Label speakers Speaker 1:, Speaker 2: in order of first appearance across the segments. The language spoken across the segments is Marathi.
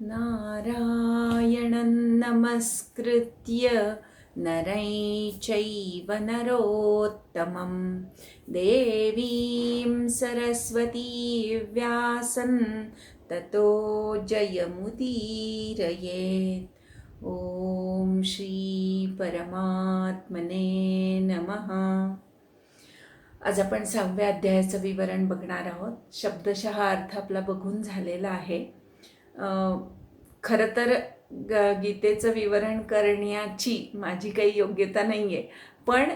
Speaker 1: नारायणं नमस्कृत्य नरं चैव नरोत्तमं देवीं सरस्वतीं व्यासं ततो जयमुदीरयेत्। ओम श्री परमात्मने नमः। आज आपण 6व्या अध्यायाचं विवरण बघणार आहोत। शब्दशः अर्थ आपला बघून झालेला आहे। खरं तर गीतेचं विवरण करण्याची माझी काही योग्यता नाही आहे, पण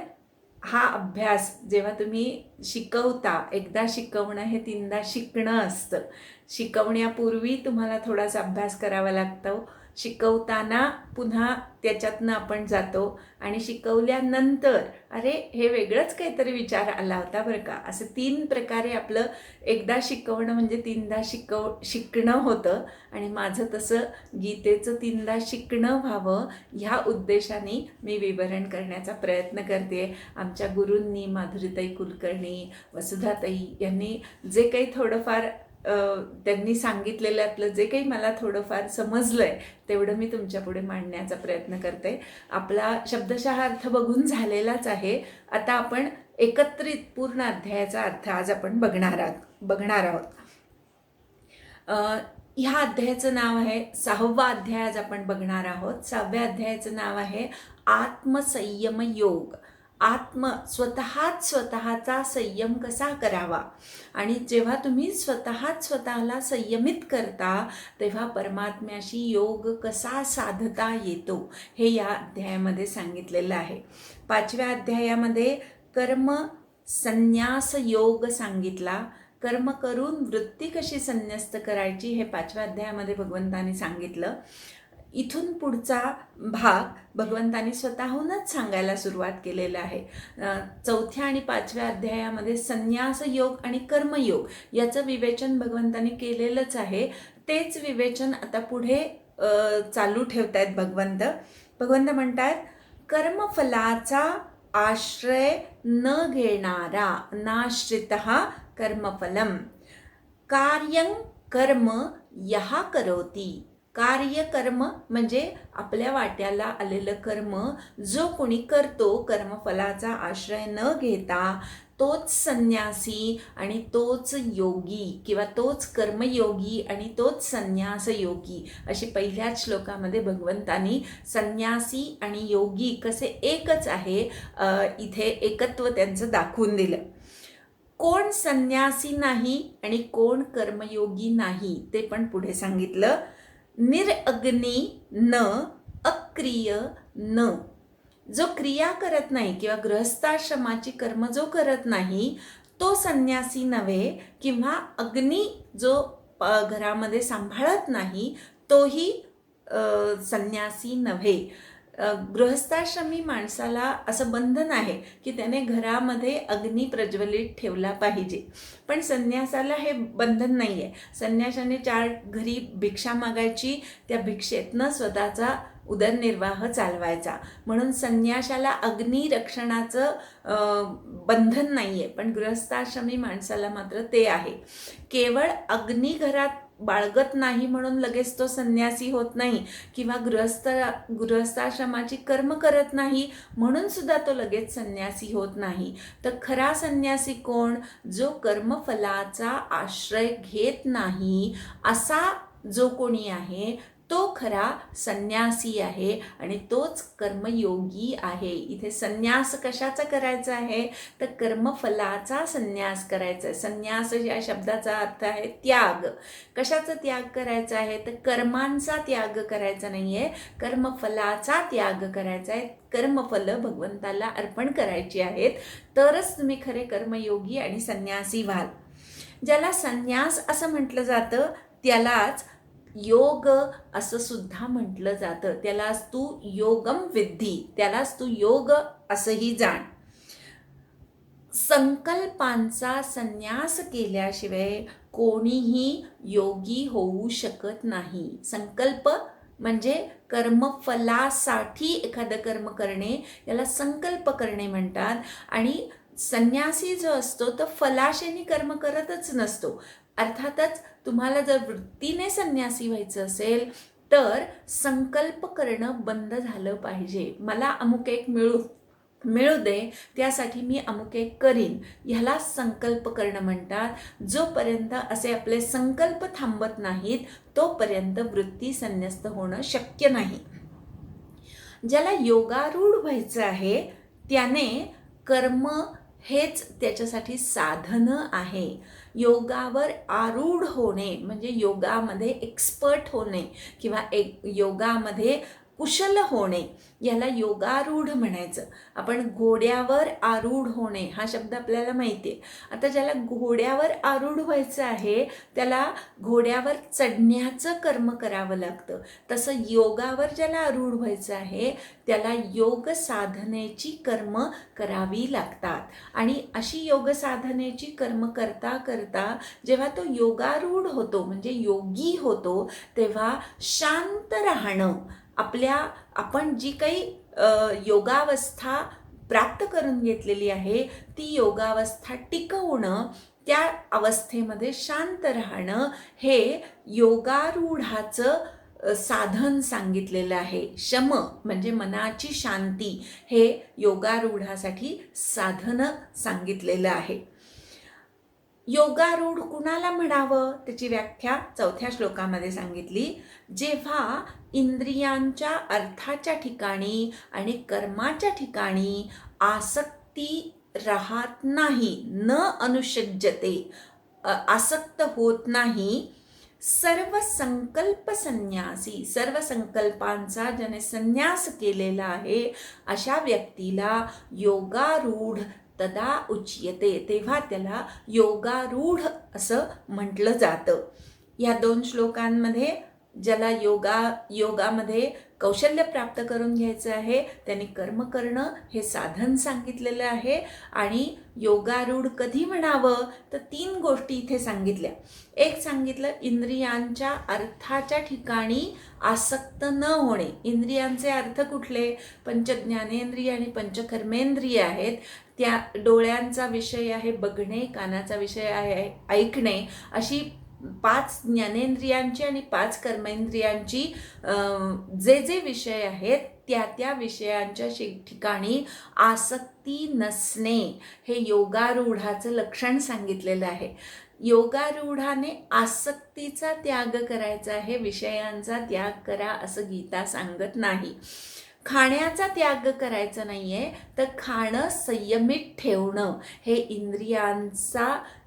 Speaker 1: हा अभ्यास जेव्हा तुम्ही शिकवता, एकदा शिकवणं हे तीनदा शिकणं असतं। शिकवण्यापूर्वी तुम्हाला थोडासा अभ्यास करावा लागतो, शिकवताना पुन्हा त्याच्यातनं आपण जातो आणि शिकवल्यानंतर अरे हे वेगळंच काहीतरी विचार आला होता बरं का, असं 3 प्रकारे आपलं एकदा शिकवणं म्हणजे तीनदा शिकणं होतं। आणि माझं तसं गीतेचं तीनदा शिकणं व्हावं ह्या उद्देशाने मी विवरण करण्याचा प्रयत्न करते। आमच्या गुरूंनी माधुरीताई कुलकर्णी, वसुधाताई यांनी जे काही थोडंफार त्यांनी सांगितलेल्यातलं जे काही मला थोडंफार समजलंय तेवढं मी तुमच्या पुढे मांडण्याचा प्रयत्न करते। आपला शब्दशः अर्थ बघून झालेलाच आहे। आता आपण एकत्रित पूर्ण अध्यायाचा अर्थ आज आपण बघणार आहोत। ह्या अध्यायाचं नाव आहे 6वा अध्याय आज आपण बघणार आहोत। 6व्या अध्यायाचं नाव आहे आत्मसंयम योग। स्वतःचा संयम कसा करावा, आणि जेव्हा तुम्ही स्वतःला संयमित करता तेव्हा परमात्म्याशी योग कसा साधता येतो हे या अध्यायामध्ये सांगितलेलं आहे। 5व्या अध्यायामध्ये कर्म संन्यास योग सांगितला। कर्म करून वृत्ती कशी संन्यस्त करायची हे 5व्या अध्यायामध्ये भगवंतांनी सांगितलं। इथून पुढचा भाग भगवंतांनी स्वतःहूनच सांगायला सुरुवात केलेला आहे। 4थ्या आणि 5व्या अध्यायामध्ये संन्यास योग आणि कर्मयोग याचं विवेचन भगवंतांनी केलेलंच आहे। तेच विवेचन आता पुढे चालू ठेवतायत भगवंत म्हणतात, कर्मफलाचा आश्रय न घेणारा नाश्रितः कर्मफलम कार्यं कर्म यः करोति। कार्य कर्म म्हणजे आपल्या वाट्याला आलेलं कर्म जो कोणी करतो, कर्मफलाचा आश्रय न घेता, तोच संन्यासी आणि तोच योगी किंवा तोच कर्मयोगी आणि तोच संन्यास योगी अशी पहिल्याच श्लोकामध्ये भगवंतांनी संन्यासी आणि योगी कसे एकच आहे इथे एकत्व त्यांचं दाखवून दिलं। कोण संन्यासी नाही आणि कोण कर्मयोगी नाही ते पण पुढे सांगितलं। निरअग्नी न अक्रिय न, जो क्रिया करत नाही किंवा गृहस्थाश्रमाची कर्म जो करत नाही तो संन्यासी नव्हे, किंवा अग्नी जो घरामध्ये सांभाळत नाही तोही संन्यासी नव्हे। गृहस्थाश्रमी माणसाला असं बंधन आहे की त्याने घरामध्ये अग्नी प्रज्वलित ठेवला पाहिजे, पण संन्यासाला हे बंधन नाही आहे। संन्यासाने 4 घरी भिक्षा मागायची, त्या भिक्षेतनं स्वतःचा उदरनिर्वाह चालवायचा, म्हणून संन्यासाला अग्नी रक्षणाचं बंधन नाही आहे, पण गृहस्थाश्रमी माणसाला मात्र ते आहे। केवळ अग्नी घरात बाळगत नाही म्हणून लगेच तो संन्यासी होत नाही, किंवा गृहस्थाश्रमाची कर्म करत नाही म्हणून सुद्धा तो लगेच संन्यासी होत नाही। तर खरा संन्यासी कोण? जो कर्मफलाचा आश्रय घेत नाही असा जो कोणी आहे तो खरा संन्यासी आहे आणि तोच कर्मयोगी आहे। इथे संन्यास कशाचा करायचा आहे तर कर्मफलाचा संन्यास करायचा आहे। संन्यास या शब्दाचा अर्थ आहे त्याग। कशाचा त्याग करायचा आहे तर कर्मांचा त्याग करायचा नाहीये, कर्मफलाचा त्याग करायचा आहे। कर्मफल भगवंताला अर्पण करायची आहेत, तरच तुम्ही खरे कर्मयोगी आणि संन्यासी व्हाल। ज्याला संन्यास असं म्हटलं जातं त्यालाच योग असं सुद्धा म्हटलं जातं। त्यालाच तू योगम विद्धी, त्यालाच तू योग असंही जाण। संकल्पांचा संन्यास केल्याशिवाय कोणीही योगी होऊ शकत नाही। संकल्प म्हणजे कर्मफलासाठी एखादं कर्म करणे, याला संकल्प करणे म्हणतात। आणि संन्यासी जो असतो तो फलाशेने कर्म करतच नसतो. अर्थातच तुम्हाला जर वृत्तीने संन्यासी व्हायचं असेल तर संकल्प करणं बंद झालं पाहिजे. मला अमुक एक मिळू दे, त्यासाठी मी अमुक एक करीन, ह्याला संकल्प करणं म्हणतात. जोपर्यंत असे आपले संकल्प थांबत नाहीत तोपर्यंत वृत्ती संन्यस्त होणं शक्य नाही. ज्याला योगारूढ व्हायचं आहे त्याने कर्म हेच त्याच्यासाठी साधन आहे. योगावर आरूढ होणे म्हणजे योगामध्ये एक्सपर्ट होणे किंवा योगामध्ये कुशल होणे, याला योगारूढ म्हणायचं. आपण घोड्यावर आरूढ होणे हा शब्द आपल्याला माहिती आहे. आता ज्याला घोड्यावर आरूढ व्हायचं आहे त्याला घोड्यावर चढण्याचं कर्म करावं लागतं. तसं योगावर ज्याला आरूढ व्हायचं आहे त्याला योग साधनेची कर्म करावी लागतात. आणि अशी योग साधनेची कर्म करता करता जेव्हा तो योगारूढ होतो म्हणजे योगी होतो तेव्हा शांत राहणं, आपण जी काही योगावस्था प्राप्त करून घेतलेली आहे ती योगावस्था टिकवणं, त्या अवस्थेमध्ये शांत राहणं हे योगारूढाचं साधन सांगितलेलं आहे. शम म्हणजे मनाची शांती हे योगारूढासाठी साधन सांगितलेलं आहे. योगारूढ कुणाला म्हणावं त्याची व्याख्या 4थ्या श्लोकामध्ये सांगितली. जेव्हा इंद्रियांच्या अर्थाच्या ठिकाणी आणि कर्माच्या ठिकाणी आसक्ती राहत नाही, न अनुषज्यते, आसक्त होत नाही, सर्व संकल्प संन्यासी, सर्व संकल्पांचा ज्याने संन्यास केलेला आहे अशा व्यक्तीला योगारूढ तदा उच्यते, तेव्हा त्याला योगारूढ असं म्हटलं जातं. या 2 श्लोकांमध्ये ज्याला योगामध्ये कौशल्य प्राप्त करून घ्यायचं आहे त्यांनी कर्म करणं हे साधन सांगितलेलं आहे. आणि योगारूढ कधी म्हणावं तर 3 गोष्टी इथे सांगितल्या. एक सांगितलं इंद्रियांच्या अर्थाच्या ठिकाणी आसक्त न होणे. इंद्रियांचे अर्थ कुठले? पंचज्ञानेंद्रिय आणि पंचकर्मेंद्रिय आहेत. त्या डोळ्यांचा विषय आहे बघणे, कानाचा विषय आहे ऐकणे, अशी 5 ज्ञानेंद्रियांची आणि 5 कर्मेंद्रियांची जे विषय आहेत त्या विषयांच्या ठिकाणी आसक्ती नसणे हे योगारूढाचं लक्षण सांगितलेलं आहे. योगारूढाने आसक्तीचा त्याग करायचा आहे, विषयांचा त्याग करा असं गीता सांगत नाही. खाण्याचा त्याग करायचा नाही आहे तर खाणं संयमित ठेवणं हे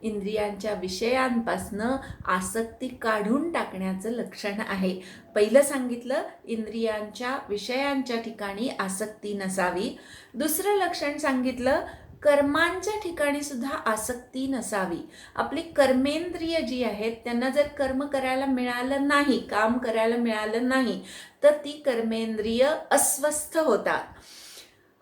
Speaker 1: इंद्रियांच्या विषयांपासनं आसक्ती काढून टाकण्याचं लक्षण आहे. पहिलं सांगितलं इंद्रियांच्या विषयांच्या ठिकाणी आसक्ती नसावी. दुसरं लक्षण सांगितलं कर्मांच्या ठिकाणी सुद्धा आसक्ती नसावी. आपली कर्मेंद्रिय जी आहेत त्यांना जर कर्म करायला मिळालं नाही, काम करायला मिळालं नाही तर ती कर्मेंद्रिय अस्वस्थ होतात.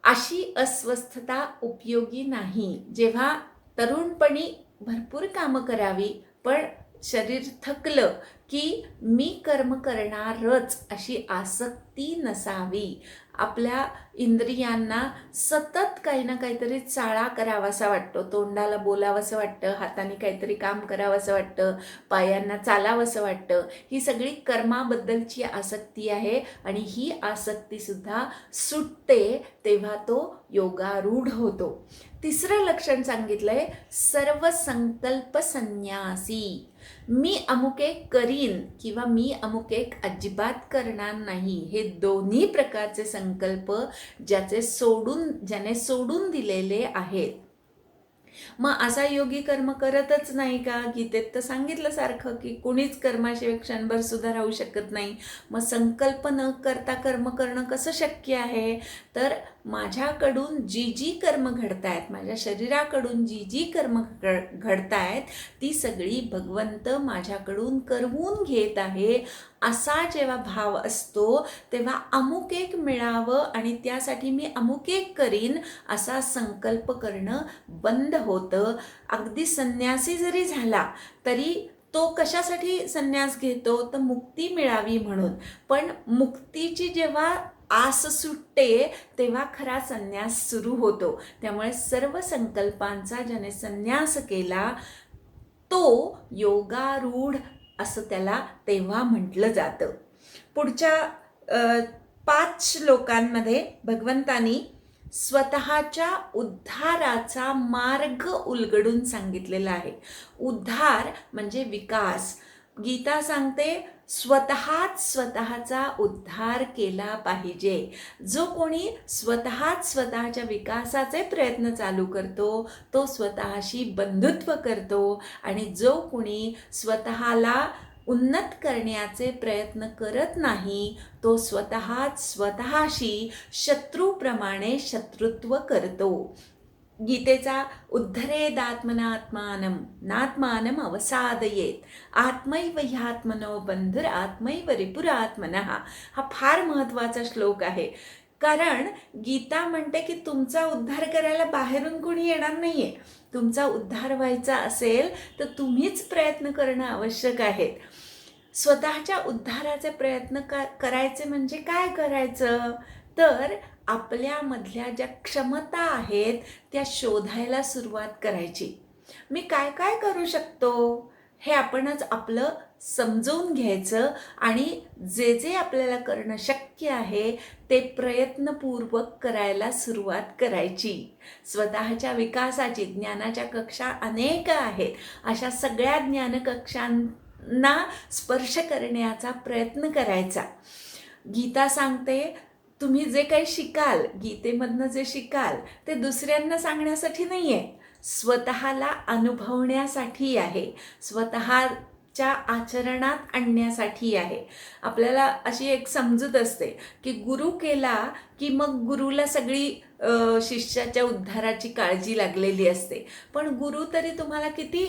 Speaker 1: अशी अस्वस्थता उपयोगी नाही. जेव्हा तरुणपणी भरपूर कामं करावी पण शरीर थकलं की मी कर्म करणारच अशी आसक्ती नसावी. आपल्या इंद्रियांना सतत काही ना काहीतरी चाळा करावासा वाटतो, तोंडाला बोलावंसं वाटतं, हाताने काहीतरी काम करावंसं वाटतं, पायांना चालावंसं वाटतं. ही सगळी कर्माबद्दलची आसक्ती आहे आणि ही आसक्तीसुद्धा सुटते तेव्हा तो योगारूढ होतो. तिसरं लक्षण सांगितलंय सर्व संकल्प संन्यासी. मी अमुक एक करीन किंवा मी अमुक एक अजिबात करणार नाही, हे दोन्ही प्रकारचे संकल्प ज्याने सोडून दिलेले आहेत. मग असा योगी कर्म करतच नाही का? गीतेत तर सांगितलं सारखं की कोणीच कर्माशिवाय क्षणभर सुद्धा राहू शकत नाही. मग संकल्प न करता कर्म करणं कसं शक्य आहे? तर माझ्याकडून जी कर्म घडतायत, माझ्या शरीराकडून जी कर्म घडतायत ती सगळी भगवंत माझ्याकडून करवून घेत आहे असा जेव्हा भाव असतो तेव्हा अमुक एक मिळावं आणि त्यासाठी मी अमुक एक करीन असा संकल्प करणं बंद होतं. अगदी संन्यासी जरी झाला तरी तो कशासाठी संन्यास घेतो तर मुक्ती मिळावी म्हणून. पण मुक्तीची जेव्हा आस सुटते तेव्हा खरा संन्यास सुरू होतो. त्यामुळे सर्व संकल्पांचा ज्याने संन्यास केला तो योगारूढ असं त्याला तेव्हा म्हटलं जातं. पुढच्या 5 श्लोकांमध्ये भगवंतानी स्वतःच्या उद्धाराचा मार्ग उलगडून सांगितलेला आहे. उद्धार म्हणजे विकास. गीता सांगते स्वतःच स्वतःचा उद्धार केला पाहिजे. जो कोणी स्वतःच स्वतःच्या विकासाचे प्रयत्न चालू करतो तो स्वतःशी बंधुत्व करतो, आणि जो कोणी स्वतःला उन्नत करण्याचे प्रयत्न करत नाही तो स्वतःच स्वतःशी शत्रूप्रमाणे शत्रुत्व करतो. गीतेचा उद्धरेदात्मनात्मानं नात्मानम अवसादयेत आत्मैव ह्यात्मनो बंधुर आत्मैव रिपुरात्मनः. हा फार महत्त्वाचा श्लोक आहे. कारण गीता म्हणते की तुमचा उद्धार करायला बाहेरून कोणी येणार नाहीये. तुमचा उद्धार व्हायचा असेल तर तुम्हीच प्रयत्न करणं आवश्यक आहे. स्वतःच्या उद्धाराचे प्रयत्न करायचे म्हणजे काय करायचं, तर आपल्यामधल्या ज्या क्षमता आहेत त्या शोधायला सुरुवात करायची. मी काय काय करू शकतो हे आपणच आपलं समजून घ्यायचं, आणि जे जे आपल्याला करणं शक्य आहे ते प्रयत्नपूर्वक करायला सुरुवात करायची. स्वतःच्या विकासाची ज्ञानाच्या कक्षा अनेक आहेत. अशा सगळ्या ज्ञानकक्षांना स्पर्श करण्याचा प्रयत्न करायचा. गीता सांगते तुम्ही जे काही शिकाल, गीतेमधनं जे शिकाल ते दुसऱ्यांना सांगण्यासाठी नाही आहे, स्वतःला अनुभवण्यासाठी आहे, स्वतःच्या आचरणात आणण्यासाठी आहे. आपल्याला अशी एक समजूत असते की गुरु केला की मग गुरुला सगळी शिष्याच्या उद्धाराची काळजी लागलेली असते. पण गुरु तरी तुम्हाला किती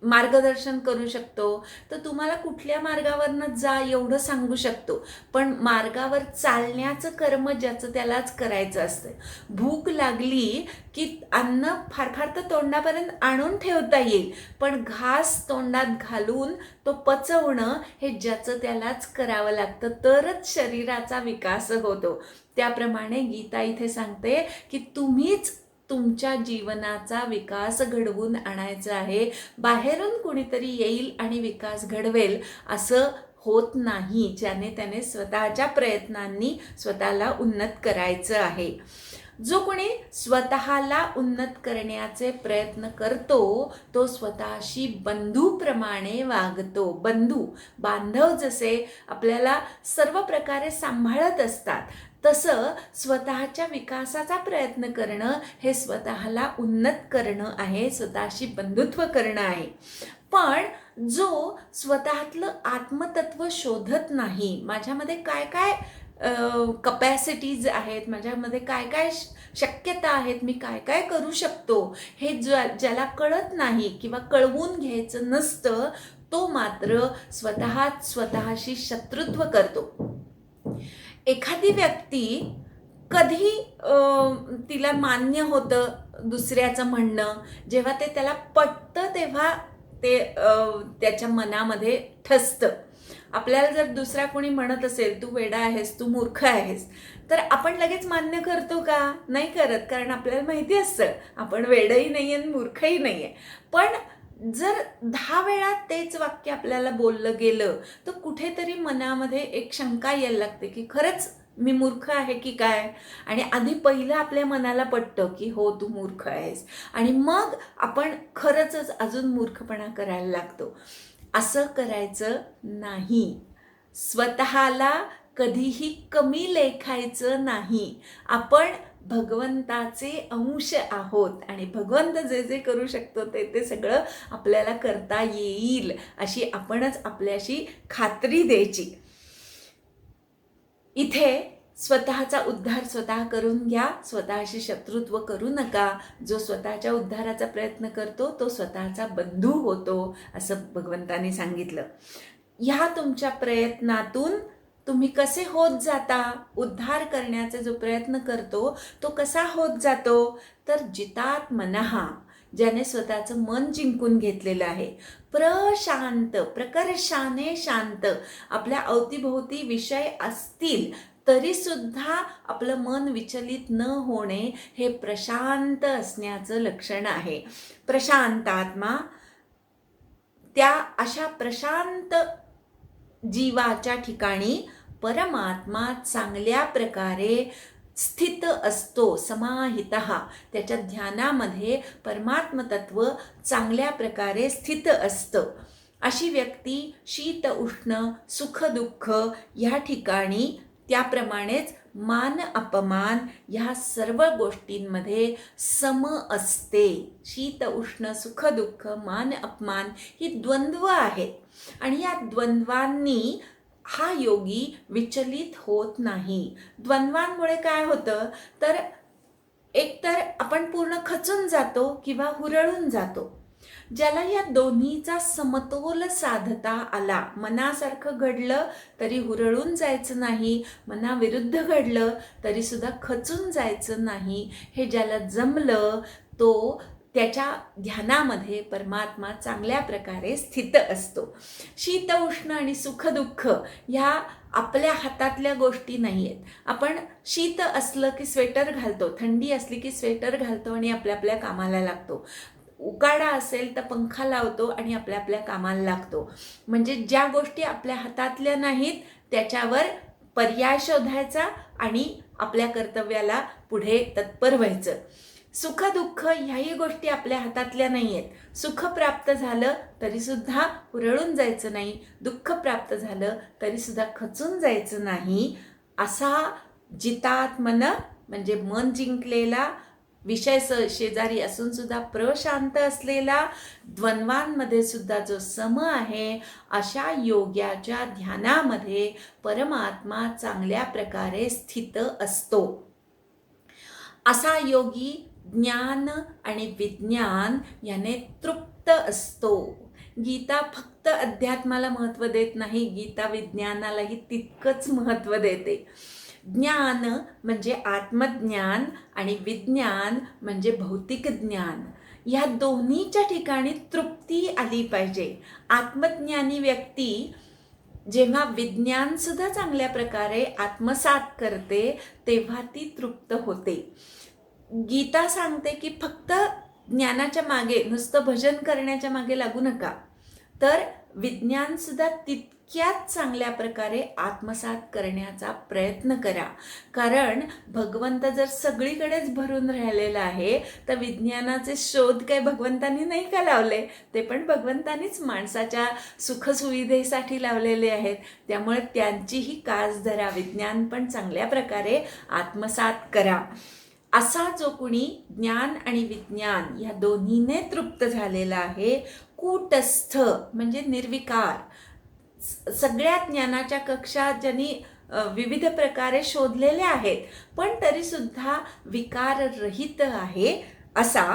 Speaker 1: मार्गदर्शन करू शकतो, तर तुम्हाला कुठल्या मार्गावरनं जा एवढं सांगू शकतो. पण मार्गावर चालण्याचं कर्म ज्याचं त्यालाच करायचं असतं. भूक लागली की अन्न फार फार तर तोंडापर्यंत आणून ठेवता येईल, पण घास तोंडात घालून तो पचवणं हे ज्याचं त्यालाच करावं लागतं, तरच शरीराचा विकास होतो. त्याप्रमाणे गीता इथे सांगते की तुम्हीच तुमच्या जीवनाचा विकास घडवून आणायचा आहे. बाहेरून कोणीतरी येईल आणि विकास घडवेल असं होत नाही. ज्याने त्याने स्वतःच्या प्रयत्नांनी स्वतःला उन्नत करायचं आहे. जो कोणी स्वतःला उन्नत करण्याचे प्रयत्न करतो तो स्वतःशी बंधूप्रमाणे वागतो. बंधू बांधव जसे आपल्याला सर्व प्रकारे सांभाळत असतात, तसं स्वतःच्या विकासाचा प्रयत्न करणं हे स्वतःला उन्नत करणं आहे, स्वतःशी बंधुत्व करणं आहे. पण जो स्वतःतलं आत्मतत्व शोधत नाही, माझ्यामध्ये काय काय कपॅसिटीज आहेत, माझ्यामध्ये काय काय शक्यता आहेत, मी काय काय करू शकतो, हे ज्याला कळत नाही किंवा कळवून घ्यायचं नसतं तो मात्र स्वतःच स्वतःशी शत्रुत्व करतो. एखादी व्यक्ती कधी तिला मान्य होतं दुसऱ्याचं म्हणणं, जेव्हा ते त्याला पटतं तेव्हा ते त्याच्या मनामध्ये ठसतं. आपल्याला जर दुसरा कोणी म्हणत असेल तू वेडा आहेस, तू मूर्ख आहेस, तर आपण लगेच मान्य करतो का? नाही करत, कारण आपल्याला माहिती असतं आपण वेडही नाही आणि मूर्खही नाही आहे. पण जर 10 वेळा तेच वाक्य आपल्याला बोललं गेलं तर कुठेतरी मनामध्ये एक शंका यायला लागते की खरंच मी मूर्ख आहे की काय. आणि आधी पहिलं आपल्या मनाला पटतं की हो तू मूर्ख आहेस, आणि मग आपण खरंच अजून मूर्खपणा करायला लागतो. असं करायचं नाही. स्वतःला कधीही कमी लेखायचं नाही. आपण भगवंताचे अंश आहोत आणि भगवंत जे जे करू शकतो ते ते सगळं आपल्याला करता येईल अशी आपणच आपल्याशी खात्री द्यायची. इथे स्वतःचा उद्धार स्वतः करून घ्या, स्वतःशी शत्रुत्व करू नका. जो स्वतःच्या उद्धाराचा प्रयत्न करतो तो स्वतःचा बंधू होतो असं भगवंतांनी सांगितलं. ह्या तुमच्या प्रयत्नातून तुम्ही कसे होत जाता, उद्धार करण्याचा जो प्रयत्न करतो तो कसा होत जातो, तर जितात्मनः ज्याने स्वतःचं मन जिंकून घेतलेलं आहे. प्रशांत, प्रकर्षाने शांत. आपल्या अवतीभोवती विषय असतील तरी सुद्धा आपलं मन विचलित न होणे हे प्रशांत असण्याचं लक्षण आहे. प्रशांत आत्मा, त्या अशा प्रशांत जीवाच्या ठिकाणी परमात्मा चांगल्या प्रकारे स्थित असतो, समाहितः. त्याच्या ध्यानामध्ये परमात्म तत्व चांगल्या प्रकारे स्थित असतं. अशी व्यक्ती शीत उष्ण सुख दुःख ह्या ठिकाणी त्याप्रमाणेच मान अपमान ह्या सर्व गोष्टींमध्ये सम असते. शीत उष्ण सुख दुःख मान अपमान ही द्वंद्व आहेत आणि या द्वंद्वांनी हा योगी विचलित होत नाही. द्वंद्वांमुळे काय होतं तर एकतर आपण पूर्ण खचून जातो किंवा हुरळून जातो. ज्याला या दोन्हीचा समतोल साधता आला, मनासारखं घडलं तरी हुरळून जायचं नाही, मनाविरुद्ध घडलं तरी सुद्धा खचून जायचं नाही, हे ज्याला जमलं तो त्याच्या ध्यानामध्ये परमात्मा चांगल्या प्रकारे स्थित असतो. शीत उष्ण आणि सुख दुःख ह्या आपल्या हातातल्या गोष्टी नाही आहेत. आपण शीत असलं की स्वेटर घालतो, थंडी असली की स्वेटर घालतो आणि आपल्या आपल्या कामाला लागतो. उकाडा असेल तर पंखा लावतो आणि आपल्या आपल्या कामाला लागतो. म्हणजे ज्या गोष्टी आपल्या हातातल्या नाहीत त्याच्यावर पर्याय शोधायचा आणि आपल्या कर्तव्याला पुढे तत्पर व्हायचं. सुख दुःख ह्याही गोष्टी आपल्या हातातल्या नाही आहेत. सुख प्राप्त झालं तरी सुद्धा हुरळून जायचं नाही, दुःख प्राप्त झालं तरी सुद्धा खचून जायचं नाही. असा जितात्मन म्हणजे मन जिंकलेला, विषय शेजारी असून सुद्धा प्रशांत असलेला, द्वंद्वांमध्ये सुद्धा जो सम आहे, अशा योग्याच्या ध्यानामध्ये परमात्मा चांगल्या प्रकारे स्थित असतो. असा योगी ज्ञान आणि विज्ञान याने तृप्त असतो. गीता फक्त अध्यात्माला महत्त्व देत नाही, गीता विज्ञानालाही तितकंच महत्त्व देते. ज्ञान म्हणजे आत्मज्ञान आणि विज्ञान म्हणजे भौतिक ज्ञान. ह्या दोन्हीच्या ठिकाणी तृप्ती आली पाहिजे. आत्मज्ञानी व्यक्ती जेव्हा विज्ञान सुद्धा चांगल्या प्रकारे आत्मसात करते तेव्हा ती तृप्त होते. गीता सांगते की फक्त ज्ञानाच्या मागे, नुसतं भजन करण्याच्या मागे लागू नका, तर विज्ञान सुद्धा तितक्याच चांगल्या प्रकारे आत्मसात करण्याचा प्रयत्न करा. कारण भगवंत जर सगळीकडेच भरून राहिलेला आहे तर विज्ञानाचे शोध काही भगवंतांनी नाही का लावले, ते पण भगवंतांनीच माणसाच्या सुखसुविधेसाठी लावलेले आहेत. त्यामुळे त्यांचीही कास धरा, विज्ञान पण चांगल्या प्रकारे आत्मसात करा. असा जो कुणी ज्ञान आणि विज्ञान या दोन्हीने तृप्त झालेला आहे, कूटस्थ म्हणजे निर्विकार, सगळ्या ज्ञानाच्या कक्षा ज्यांनी विविध प्रकारे शोधलेल्या आहेत पण तरीसुद्धा विकाररहित आहे, असा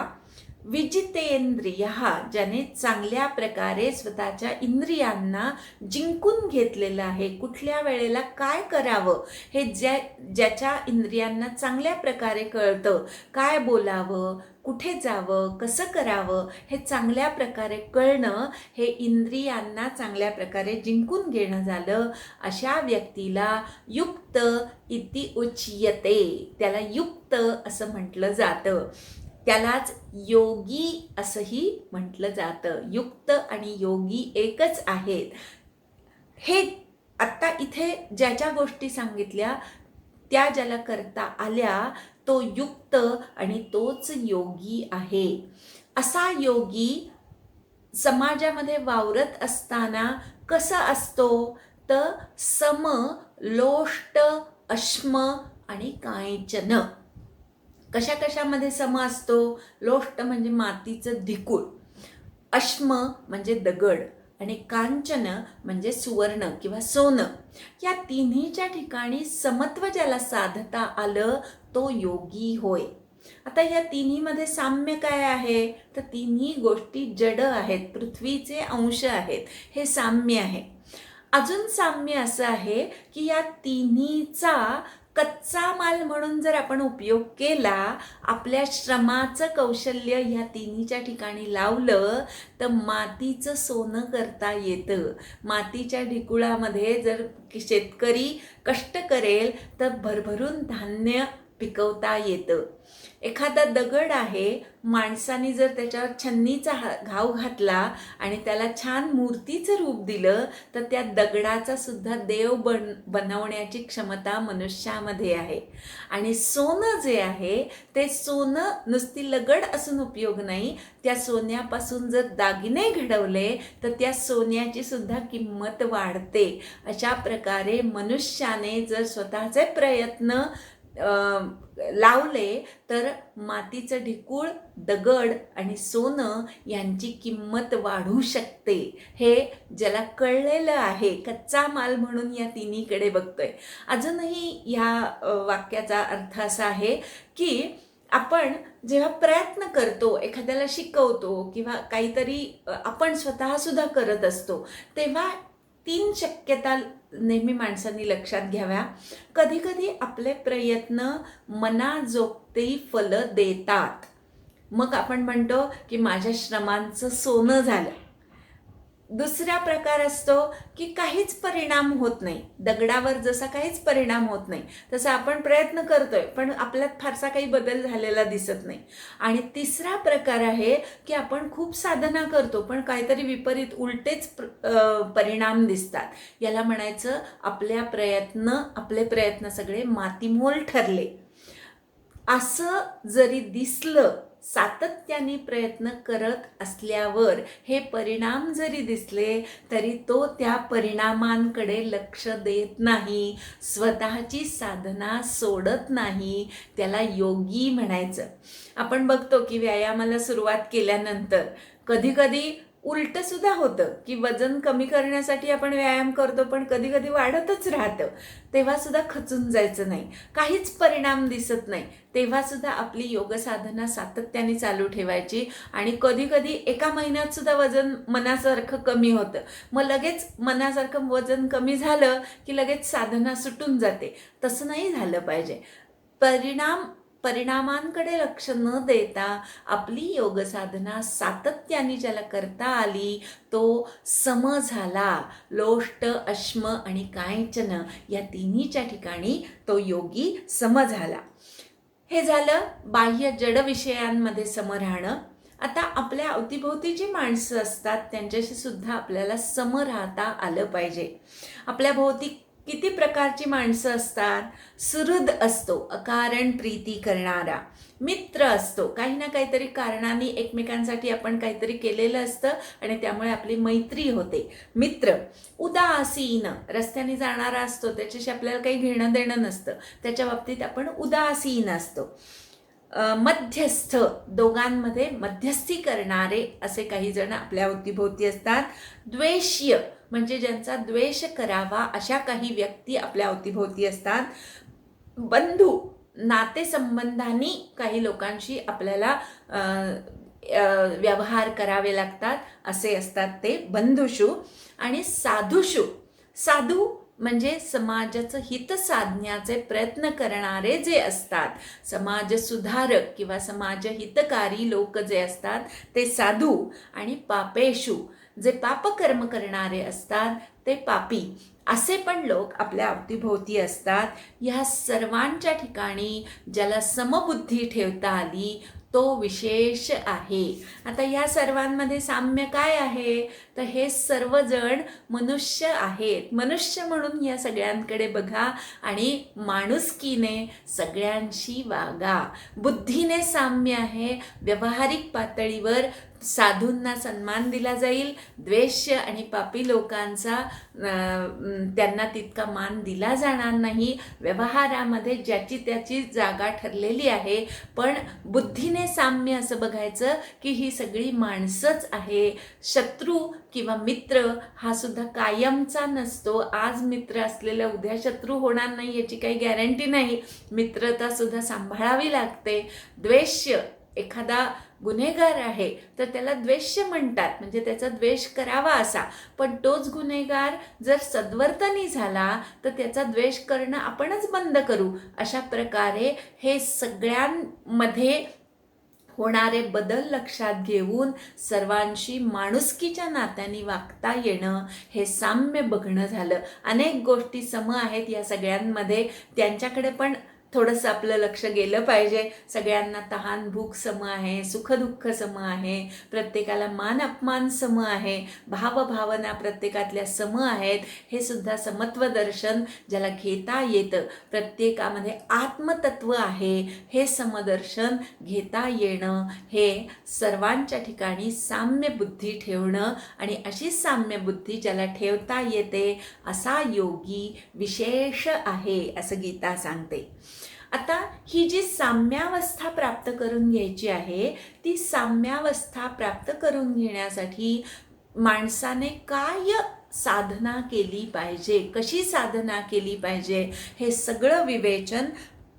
Speaker 1: विजितेंद्रिय, ज्याने चांगल्या प्रकारे स्वतःच्या इंद्रियांना जिंकून घेतलेलं आहे. कुठल्या वेळेला काय करावं हे ज्याच्या इंद्रियांना चांगल्या प्रकारे कळतं, काय बोलावं, कुठे जावं, कसं करावं हे चांगल्या प्रकारे कळणं, हे इंद्रियांना चांगल्या प्रकारे जिंकून घेणं झालं. अशा व्यक्तीला युक्त इति उच्यते, त्याला युक्त असं म्हटलं जातं. त्यालाच योगी असंही म्हटलं जातं. युक्त आणि योगी एकच आहेत. हे आत्ता इथे ज्या ज्या गोष्टी सांगितल्या त्या ज्याला करता आल्या तो युक्त आणि तोच योगी आहे. असा योगी समाजामध्ये वावरत असताना कसा असतो तर सम, लोष्ट, अश्म आणि कांचन. कशा कशामध्ये सम असतो? लोष्ट म्हणजे मातीचं ढिकूळ, अश्म म्हणजे दगड आणि कांचन म्हणजे सुवर्ण किंवा सोनं. या तिन्हीच्या ठिकाणी समत्व ज्याला साधता आलं तो योगी होय. आता या तिन्हीमध्ये साम्य काय आहे तर तिन्ही गोष्टी जड आहेत, पृथ्वीचे अंश आहेत, हे साम्य आहे. अजून साम्य असं आहे की या तिन्हीचा कच्चा माल म्हणून जर आपण उपयोग केला, आपल्या श्रमाचं कौशल्य ह्या तिन्हीच्या ठिकाणी लावलं तर मातीचं सोनं करता येतं. मातीच्या ढिकुळामध्ये जर शेतकरी कष्ट करेल तर भरभरून धान्य पिकवता येतं. एखादा दगड आहे, माणसाने जर त्याच्यावर छन्नीचा घाव घातला आणि त्याला छान मूर्तीचं रूप दिलं तर त्या दगडाचा सुद्धा देव बनवण्याची क्षमता मनुष्यामध्ये आहे. आणि सोनं जे आहे ते सोनं नुसती लगड असून उपयोग नाही, त्या सोन्यापासून जर दागिने घडवले तर त्या सोन्याची सुद्धा किंमत वाढते. अशा प्रकारे मनुष्याने जर स्वतःचे प्रयत्न लावले तर मातीचं ढिकूळ, दगड आणि सोनं यांची किंमत वाढू शकते. हे ज्याला कळलेलं आहे, कच्चा माल म्हणून या तिन्हीकडे बघतोय. अजूनही ह्या वाक्याचा अर्थ असा आहे की आपण जेव्हा प्रयत्न करतो, एखाद्याला शिकवतो किंवा काहीतरी आपण स्वतः सुद्धा करत असतो, तेव्हा 3 शक्यता नेहमी माणसांनी लक्षात घ्याव्या. कधी कधी आपले प्रयत्न मनाजोगते फलं देतात. मग आपण म्हणतो की माझ्या श्रमांचं सोनं झालं. दुसरा प्रकार असतो की काहीच परिणाम होत नाही. दगडावर जसा काहीच परिणाम होत नाही तसा आपण प्रयत्न करतोय पण आपल्यात फारसा काही बदल झालेला दिसत नाही. आणि तिसरा प्रकार आहे की आपण खूप साधना करतो पण काहीतरी विपरीत उलटेच परिणाम दिसतात. याला म्हणायचं आपले प्रयत्न सगळे मातीमोल ठरले. असं जरी दिसलं, सातत्याने प्रयत्न करत असल्यावर हे परिणाम जरी दिसले तरी तो त्या परिणामांकडे लक्ष देत नाही, स्वतःची साधना सोडत नाही. त्याला योगी म्हणायचं. आपण बघतो की व्यायामाला सुरुवात केल्यानंतर कधी कधी उलट सुद्धा होतं की वजन कमी करण्यासाठी आपण व्यायाम करतो पण कधी कधी वाढतच राहतं. तेव्हा सुद्धा खचून जायचं नाही. काहीच परिणाम दिसत नाही तेव्हा सुद्धा आपली योग साधना सातत्याने चालू ठेवायची. आणि कधी कधी एका महिन्यात सुद्धा वजन मनासारखं कमी होतं, मग लगेच मनासारखं वजन कमी झालं की लगेच साधना सुटून जाते. तसं नाही झालं पाहिजे. परिणामांकडे लक्ष न देता आपली योग साधना सातत्याने ज्याला करता आली तो सम झाला. लोष्ट, अश्म आणि कांचन या तिन्हीच्या ठिकाणी तो योगी सम झाला. हे झालं बाह्य जड विषयांमध्ये सम राहणं. आता आपल्या अवतीभोवती जी माणसं असतात त्यांच्याशी सुद्धा आपल्याला सम राहता आलं पाहिजे. आपल्या भोवती किती प्रकारची माणसं असतात. सुहृद असतो, अकारण प्रीती करणारा. मित्र असतो, काही ना काहीतरी कारणाने एकमेकांसाठी आपण काहीतरी केलेलं असतं आणि त्यामुळे आपली मैत्री होते, मित्र. उदासीन, रस्त्याने जाणारा असतो, त्याच्याशी आपल्याला काही घेणं देणं नसतं, त्याच्या बाबतीत आपण उदासीन असतो. मध्यस्थ, दोघांमध्ये मध्यस्थी करणारे असे काही जण आपल्या अवतीभोवती असतात. द्वेष्य म्हणजे ज्यांचा द्वेष करावा अशा काही व्यक्ती आपल्या अवतीभोवती असतात. बंधू, नातेसंबंधांनी काही लोकांशी आपल्याला व्यवहार करावे लागतात असे असतात ते बंधुषु. आणि साधुषु, साधू म्हणजे समाजाचं हित साधण्याचे प्रयत्न करणारे जे असतात, समाज सुधारक किंवा समाज हितकारी लोक जे असतात ते साधू. आणि पापेषु, जे पापकर्म करणारे असतात ते पापी. असे पण लोक आपल्या अवतीभोवती असतात. ह्या सर्वांच्या ठिकाणी ज्याला समबुद्धी ठेवता आली तो विशेष आहे. आता या सर्वांमध्ये साम्य काय आहे तर हे सर्वजण मनुष्य आहेत. मनुष्य म्हणून या सगळ्यांकडे बघा आणि माणुसकीने सगळ्यांशी वागा. बुद्धीने साम्य आहे. व्यवहारिक पातळीवर साधूंना सन्मान दिला जाईल, द्वेष्य आणि पापी लोकांचा त्यांना तितका मान दिला जाणार नाही. व्यवहारामध्ये ज्याची त्याची जागा ठरलेली आहे, पण बुद्धीने साम्य असं बघायचं की ही सगळी माणसंच आहे. शत्रू किंवा मित्र हा सुद्धा कायमचा नसतो. आज मित्र असलेला उद्या शत्रू होणार नाही याची काही गॅरंटी नाही. मित्रता सुद्धा सांभाळावी लागते. द्वेष्य एखादा गुन्हेगार आहे तर त्याला द्वेष्य म्हणतात, म्हणजे त्याचा द्वेष करावा असा. पण तोच गुन्हेगार जर सद्वर्तनी झाला तर त्याचा द्वेष करणं आपणच बंद करू. अशा प्रकारे हे सगळ्यांमध्ये होणारे बदल लक्षात घेऊन सर्वांशी माणुसकीच्या नात्याने वागता येणं हे साम्य बघणं झालं. अनेक गोष्टी सम आहेत या सगळ्यांमध्ये, त्यांच्याकडे पण थोडंसं आपलं लक्ष गेलं पाहिजे. सगळ्यांना तहान भूक सम आहे, सुखदुःख सम आहे, प्रत्येकाला मान अपमान सम आहे, भावभावना प्रत्येकातल्या सम आहेत. हे सुद्धा समत्व दर्शन ज्याला घेता येतं, प्रत्येकामध्ये आत्मतत्व आहे हे समदर्शन घेता येणं, हे सर्वांच्या ठिकाणी साम्य बुद्धी ठेवणं. आणि अशी साम्य बुद्धी ज्याला ठेवता येते असा योगी विशेष आहे असं गीता सांगते. आता ही जी साम्यावस्था प्राप्त करून घ्यायची आहे, ती साम्यावस्था प्राप्त करून घेण्यासाठी माणसाने काय साधना केली पाहिजे, कशी साधना केली पाहिजे, हे सगळं विवेचन,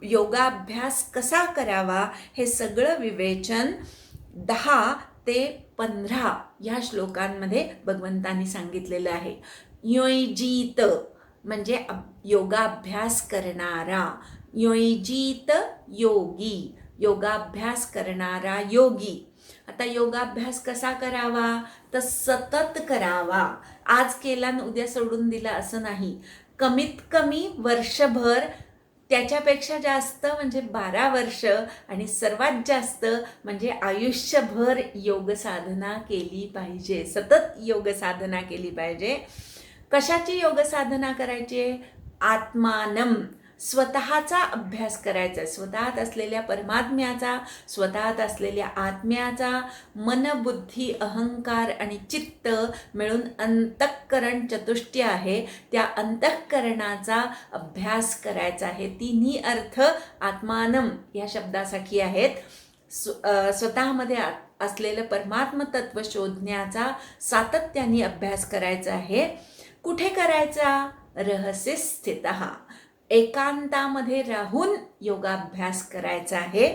Speaker 1: योगाभ्यास कसा करावा हे सगळं विवेचन 10 ते 15 या श्लोकांमध्ये भगवंतांनी सांगितलेलं आहे. योजित म्हणजे योगाभ्यास करणारा, योजित योगी, योगाभ्यास करणारा योगी. आता योगाभ्यास कसा करावा तर सतत करावा. आज केला आणि उद्या सोडून दिला असं नाही. कमीत कमी वर्षभर, त्याच्यापेक्षा जास्त म्हणजे 12 वर्ष, आणि सर्वात जास्त म्हणजे आयुष्यभर योग साधना केली पाहिजे. सतत योग साधना केली पाहिजे. कशाची योग साधना करायची? आत्मानम, स्वतःचा अभ्यास करायचा, स्वतःत असलेल्या परमात्म्याचा, स्वतःत असलेल्या आत्म्याचा. मन, बुद्धी, अहंकार आणि चित्त मिळून अंतःकरण चतुष्टय आहे, त्या अंतःकरणाचा अभ्यास करायचा आहे. तिन्ही अर्थ आत्मानम या शब्दासाठी आहेत. स्वतःमध्ये असलेलं परमात्म तत्व शोधण्याचा सातत्याने अभ्यास करायचा आहे. कुठे करायचा? रहस्य स्थितः, एकांतामध्ये राहून योगाभ्यास करायचा आहे.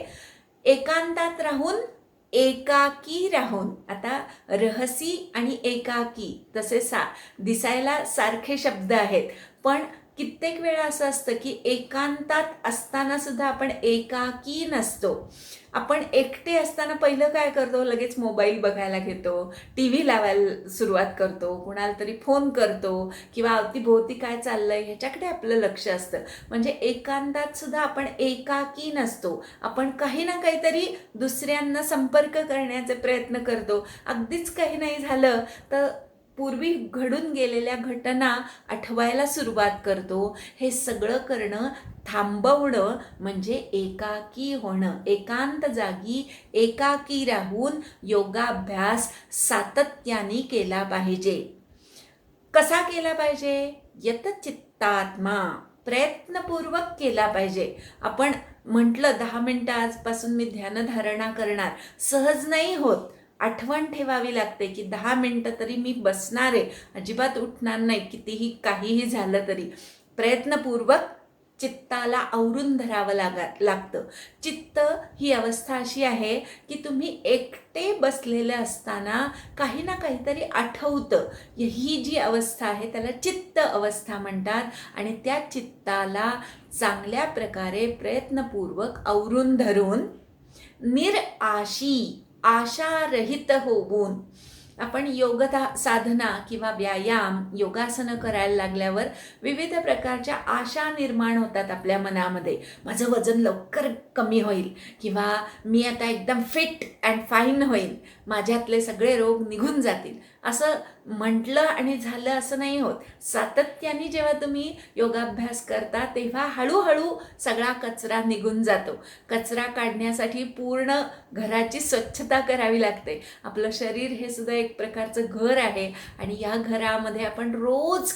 Speaker 1: एकांतात राहून, एकाकी राहून. आता रहसी आणि एकाकी तसे दिसायला सारखे शब्द आहेत, पण कित्येक वेळा असं असतं की एकांतात असताना सुद्धा आपण एकाकी नसतो. आपण एकटे असताना पहिलं काय करतो? लगेच मोबाईल बघायला घेतो, टी व्ही लावायला सुरुवात करतो, कुणाला तरी फोन करतो, किंवा अवतीभोवती काय चाललंय ह्याच्याकडे आपलं लक्ष असतं. म्हणजे एकांतात सुद्धा आपण एकाकी नसतो. आपण काही ना काहीतरी दुसऱ्यांना संपर्क करण्याचे प्रयत्न करतो. अगदीच काही नाही झालं तर पूर्वी घडून गेलेल्या घटना आठवायला सुरुवात करतो. हे सगळं करणं थांबवणं म्हणजे एकाकी होणं. एकांत जागी एकाकी राहून योगाभ्यास सातत्याने केला पाहिजे. कसा केला पाहिजे? यतचित्तात्मा, प्रयत्नपूर्वक केला पाहिजे. आपण म्हटलं 10 मिनिटं आजपासून मी ध्यानधारणा करणार, सहज नाही होत. आठवण ठेवावी लागते की 10 मिनिटं तरी मी बसणार आहे, अजिबात उठणार नाही, कितीही काहीही झालं तरी. प्रयत्नपूर्वक चित्ताला आवरून धरावं लागतं. चित्त ही अवस्था अशी आहे की तुम्ही एकटे बसलेले असताना काही ना काहीतरी आठवतं. ही जी अवस्था आहे त्याला चित्त अवस्था म्हणतात. आणि त्या चित्ताला चांगल्या प्रकारे प्रयत्नपूर्वक आवरून धरून निरआशी, आशारहित होऊन आपण योग साधना किंवा व्यायाम, योगासनं करायला लागल्यावर विविध प्रकारच्या आशा निर्माण होतात आपल्या मनामध्ये. माझं वजन लवकर कमी होईल, किंवा मी आता एकदम फिट अँड फाईन होईल, माझ्यातले सगळे रोग निघून जातील. असं म्हटलं आणि झालं असं नाही होत. सातत्याने जेव्हा तुम्ही योगाभ्यास करता तेव्हा हळूहळू सगळा कचरा निघून जातो. कचरा काढण्यासाठी पूर्ण घराची स्वच्छता करावी लागते. आपलं शरीर हे सुद्धा एक प्रकारचं घर आहे, आणि या घरामध्ये आपण रोज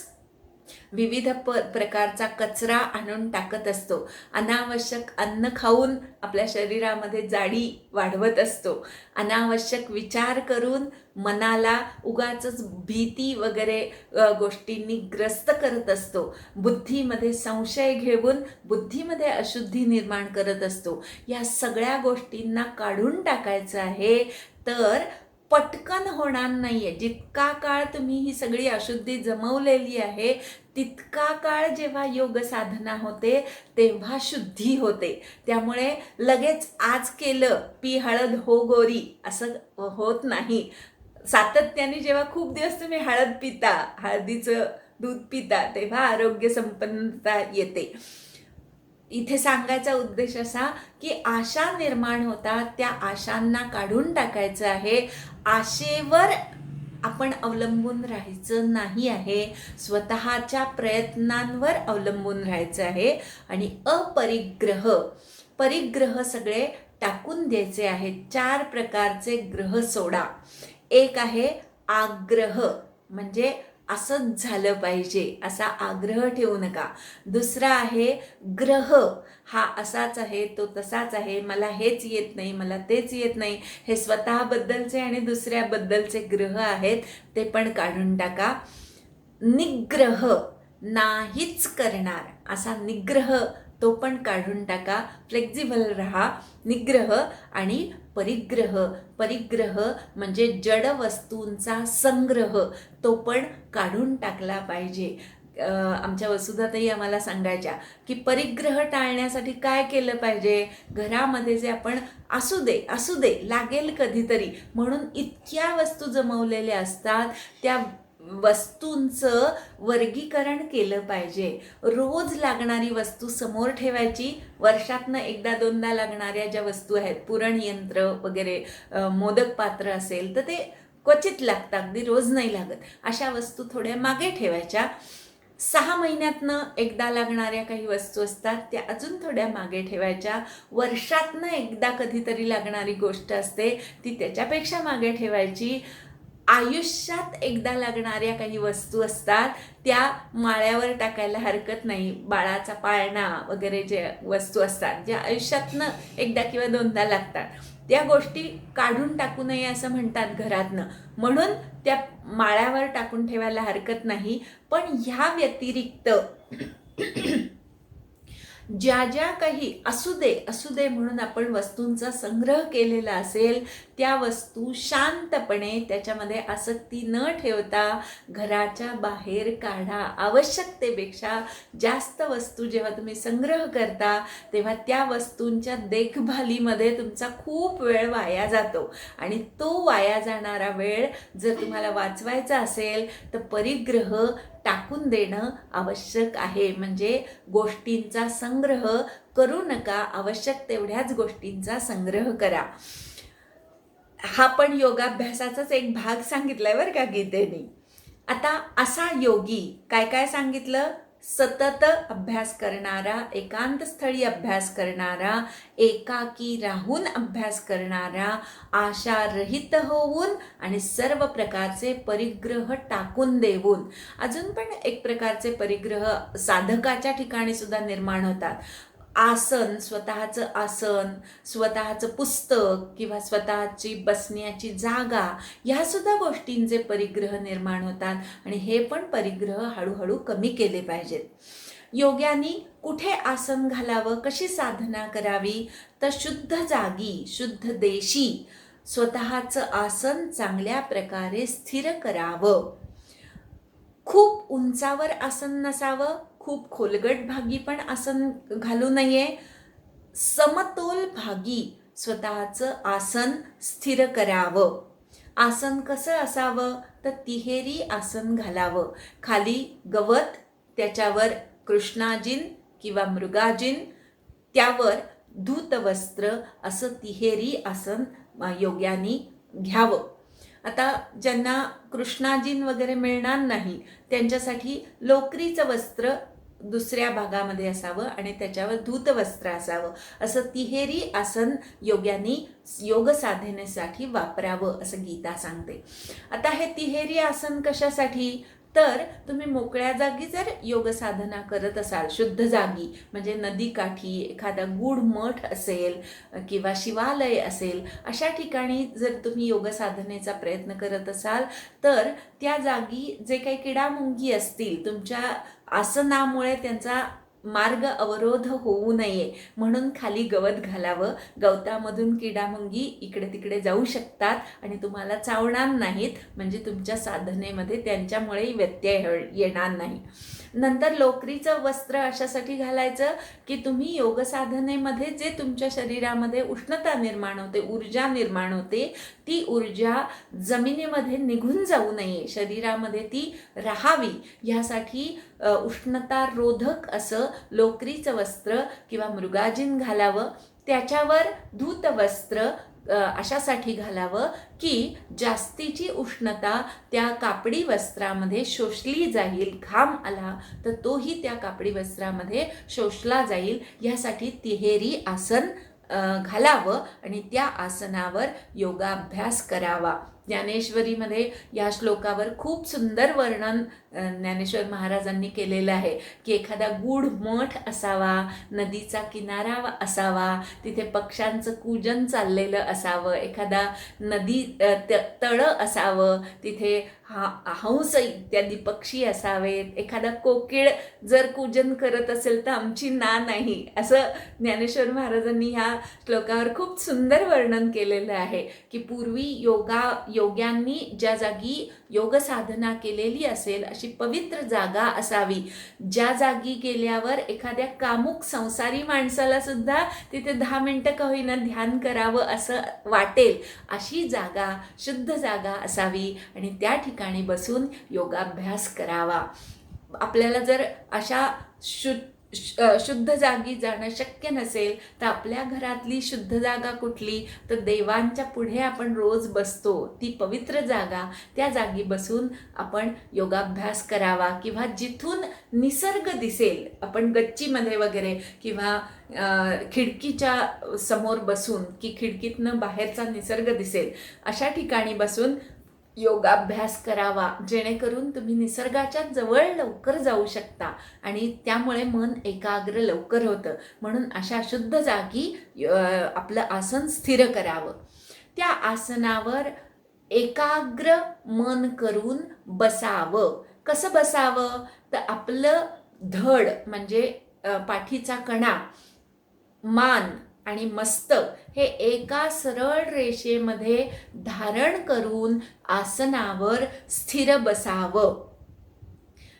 Speaker 1: विविध प्रकारचा कचरा आणून टाकत असतो, अनावश्यक अन्न खाऊन आपल्या शरीरामध्ये जाडी वाढवत असतो, अनावश्यक विचार करून मनाला उगाचच भीती वगैरे गोष्टींनी ग्रस्त करत असतो, बुद्धीमध्ये संशय घेऊन बुद्धीमध्ये अशुद्धी निर्माण करत असतो. या सगळ्या गोष्टींना काढून टाकायचं आहे तर पटकन होणार नाहीये. जितका काळ तुम्ही ही सगळी अशुद्धी जमवलेली आहे तितका काळ जेव्हा योग साधना होते तेव्हा शुद्धी होते. त्यामुळे लगेच आज केलं पी हळद हो गोरी असं होत नाही. सातत्याने जेव्हा खूप दिवस तुम्ही हळद पिता, हळदीचं दूध पिता, तेव्हा आरोग्य संपन्नता येते. इथे सांगायचा उद्देश असा की आशा निर्माण होतात, त्या आशांना काढून टाकायचं आहे. आशेवर आपण अवलंबून राहायचं नाही आहे, स्वतःच्या प्रयत्नांवर अवलंबून राहायचं आहे. आणि परिग्रह सगळे टाकून द्यायचे आहेत. 4 प्रकारचे ग्रह सोडा. एक आहे आग्रह, म्हणजे असंच झालं पाहिजे असा आग्रह ठेवू नका. दुसरा आहे ग्रह, हा असाच आहे तो तसाच आहे, मला हेच येत नाही मला तेच येत नाही, हे स्वतःबद्दलचे आणि दुसऱ्याबद्दलचे ग्रह आहेत, ते पण काढून टाका. निग्रह, नाहीच करणार असा निग्रह, तो पण काढून टाका. फ्लेक्झिबल राहा. निग्रह आणि परिग्रह म्हणजे जड वस्तूंचा संग्रह, तो पण काढून टाकला पाहिजे. आमच्या वसुधाताई आम्हाला सांगायच्या की परिग्रह टाळण्यासाठी काय केलं पाहिजे. घरामध्ये जे आपण असू दे लागेल कधीतरी म्हणून इतक्या वस्तू जमवलेल्या असतात, त्या वस्तूंचं वर्गीकरण केलं पाहिजे. रोज लागणारी वस्तू समोर ठेवायची. वर्षातनं एकदा दोनदा लागणाऱ्या ज्या वस्तू आहेत, पुरण यंत्र वगैरे, मोदक पात्र असेल तर ते क्वचित लागतात, अगदी रोज नाही लागत. अशा वस्तू थोड्या मागे ठेवायच्या. 6 महिन्यातनं एकदा लागणाऱ्या काही वस्तू असतात त्या अजून थोड्या मागे ठेवायच्या. वर्षातनं एकदा कधीतरी लागणारी गोष्ट असते ती त्याच्यापेक्षा मागे ठेवायची. आयुष्यात एकदा लागणाऱ्या काही वस्तू असतात त्या माळ्यावर टाकायला हरकत नाही. बाळाचा पाळणा वगैरे जे वस्तू असतात ज्या आयुष्यातनं एकदा किंवा दोनदा लागतात, त्या गोष्टी काढून टाकू नये असं म्हणतात घरातनं, म्हणून त्या माळ्यावर टाकून ठेवायला हरकत नाही. पण ह्या व्यतिरिक्त ज्या ज्या काही असू दे म्हणून आपण वस्तूंचा संग्रह केलेला असेल, त्या वस्तू शांतपणे त्याच्यामध्ये आसक्ती न ठेवता घराच्या बाहेर काढा. आवश्यकतेपेक्षा जास्त वस्तू जेव्हा तुम्ही संग्रह करता तेव्हा त्या वस्तूंच्या देखभालीमध्ये तुमचा खूप वेळ वाया जातो. आणि तो वाया जाणारा वेळ जर तुम्हाला वाचवायचा असेल तर परिग्रह टाकून देणं आवश्यक आहे. म्हणजे गोष्टींचा संग्रह करू नका, आवश्यक तेवढ्याच गोष्टींचा संग्रह करा. हा पण योगाभ्यासाचाच एक भाग सांगितलाय बरं का गीतेने. आता असा योगी काय काय सांगितलं. सतत अभ्यास करणारा, एकांतस्थळी अभ्यास करणारा, एकाकी राहून अभ्यास करणारा, आशारहित होऊन आणि सर्व प्रकारचे परिग्रह टाकून देऊन. अजून पण एक प्रकारचे परिग्रह साधकाच्या ठिकाणी सुद्धा निर्माण होतात. आसन, स्वतःचं पुस्तक किंवा स्वतःची बसण्याची जागा, ह्या सुद्धा गोष्टींचे परिग्रह निर्माण होतात आणि हे पण परिग्रह हळूहळू कमी केले पाहिजेत. योग्यानी कुठे आसन घालावं, कशी साधना करावी, तर शुद्ध जागी, शुद्ध देशी स्वतःचं आसन चांगल्या प्रकारे स्थिर करावं. खूप उंचावर आसन नसावं, खूप खोलगट भागी पण आसन घालू नये. समतोल भागी स्वतःचं आसन स्थिर करावं. आसन कसं असावं तर तिहेरी आसन घालावं. खाली गवत, त्याच्यावर कृष्णाजिन किंवा मृगाजिन, त्यावर धूतवस्त्र, असं तिहेरी आसन योग्यानी घ्यावं. आता ज्यांना कृष्णाजिन वगैरे मिळणार नाही त्यांच्यासाठी लोकरीचं वस्त्र दुसऱ्या भागामध्ये असावं आणि त्याच्यावर धूतवस्त्र असावं. असं तिहेरी आसन योग्यानी योग साधनेसाठी वापरावं असं गीता सांगते. आता हे तिहेरी आसन कशासाठी तर तुम्ही मोकळ्या जागी जर योग साधना करत असाल, शुद्ध जागी म्हणजे नदीकाठी एखादा गूढ मठ असेल किंवा शिवालय असेल, अशा ठिकाणी जर तुम्ही योग साधनेचा प्रयत्न करत असाल, तर त्या जागी जे काही किडामुंगी असतील, तुमच्या आसनामुळे त्यांचा मार्ग अवरोध होऊ नये म्हणून खाली गवत घालावं. गवतामधून किडामुंगी इकडे तिकडे जाऊ शकतात आणि तुम्हाला चावणार नाहीत, म्हणजे तुमच्या साधनेमध्ये त्यांच्यामुळेही व्यत्यय येणार नाही. नंतर लोकरीचं वस्त्र अशासाठी घालायचं की तुम्ही योग साधनेमध्ये जे तुमच्या शरीरामध्ये उष्णता निर्माण होते, ऊर्जा निर्माण होते, ती ऊर्जा जमिनीमध्ये निघून जाऊ नये, शरीरामध्ये ती राहावी, ह्यासाठी उष्णतारोधक असं लोकरीचं वस्त्र किंवा मृगाजिन घालावं. त्याच्यावर धूत वस्त्र अशासाठी घालावं की जास्तीची उष्णता त्या कापडी वस्त्रामध्ये शोषली जाईल, घाम आला तर तोही त्या कापडी वस्त्रामध्ये शोषला जाईल, यासाठी तिहेरी आसन घालावं आणि त्या आसनावर योगाभ्यास करावा. ज्ञानेश्वरीमध्ये या श्लोकावर खूप सुंदर वर्णन ज्ञानेश्वर महाराजांनी केलेलं आहे की एखादा गूढ मठ असावा, नदीचा किनारा असावा, तिथे पक्ष्यांचं कूजन चाललेलं असावं, एखादा नदी तळं असावं, तिथे हंस इत्यादी पक्षी असावेत, एखादा कोकिळ जर कूजन करत असेल तर आमची ना नाही, असं ज्ञानेश्वर महाराजांनी ह्या श्लोकावर खूप सुंदर वर्णन केलेलं आहे की पूर्वी योग्यांनी ज्या जागी योग साधना केलेली असेल अशी पवित्र जागा असावी, ज्या जागी गेल्यावर एखाद्या कामुक संसारी माणसाला सुद्धा तिथे 10 मिनिटं का होईना ध्यान करावं असं वाटेल, अशी जागा, शुद्ध जागा असावी आणि त्या ठिकाणी बसून योगाभ्यास करावा. आपल्याला जर अशा शुद्ध जागी जाणं शक्य नसेल तर आपल्या घरातली शुद्ध जागा कुठली, तर देवांच्या पुढे आपण रोज बसतो ती पवित्र जागा, त्या जागी बसून आपण योगाभ्यास करावा. किंवा जिथून निसर्ग दिसेल, आपण गच्चीमध्ये वगैरे किंवा खिडकीच्या समोर बसून की खिडकीतनं बाहेरचा निसर्ग दिसेल अशा ठिकाणी बसून योगाभ्यास करावा, जेणेकरून तुम्ही निसर्गाच्या जवळ लवकर जाऊ शकता आणि त्यामुळे मन एकाग्र लवकर होतं. म्हणून अशा शुद्ध जागी आपलं आसन स्थिर करावं. त्या आसनावर एकाग्र मन करून बसावं. कसं बसावं, तर आपलं धड म्हणजे पाठीचा कणा, मान आणि मस्तक हे एका सरळ रेषेमध्ये धारण करून आसनावर स्थिर बसावं.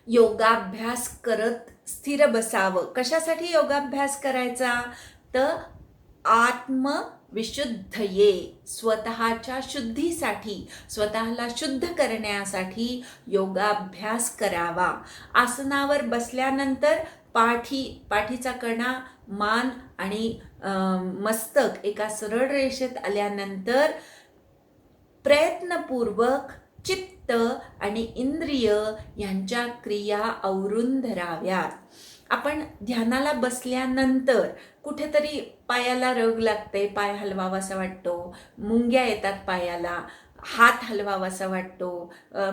Speaker 1: योगाभ्यास करत स्थिर बसावं. कशासाठी योगाभ्यास करायचा, तर आत्मविशुद्धये, स्वतःच्या शुद्धीसाठी, स्वतःला शुद्ध करण्यासाठी योगाभ्यास करावा. आसनावर बसल्यानंतर पाठीचा कणा, मान आणि मस्तक एका सरळ रेषेत आल्यानंतर प्रयत्नपूर्वक चित्त आणि इंद्रिय यांच्या क्रिया आवरून धराव्यात. आपण ध्यानाला बसल्यानंतर कुठेतरी पायाला रग लागते, पाय हलवावासा वाटतो, मुंग्या येतात पायाला, हात हलवावासा वाटतो,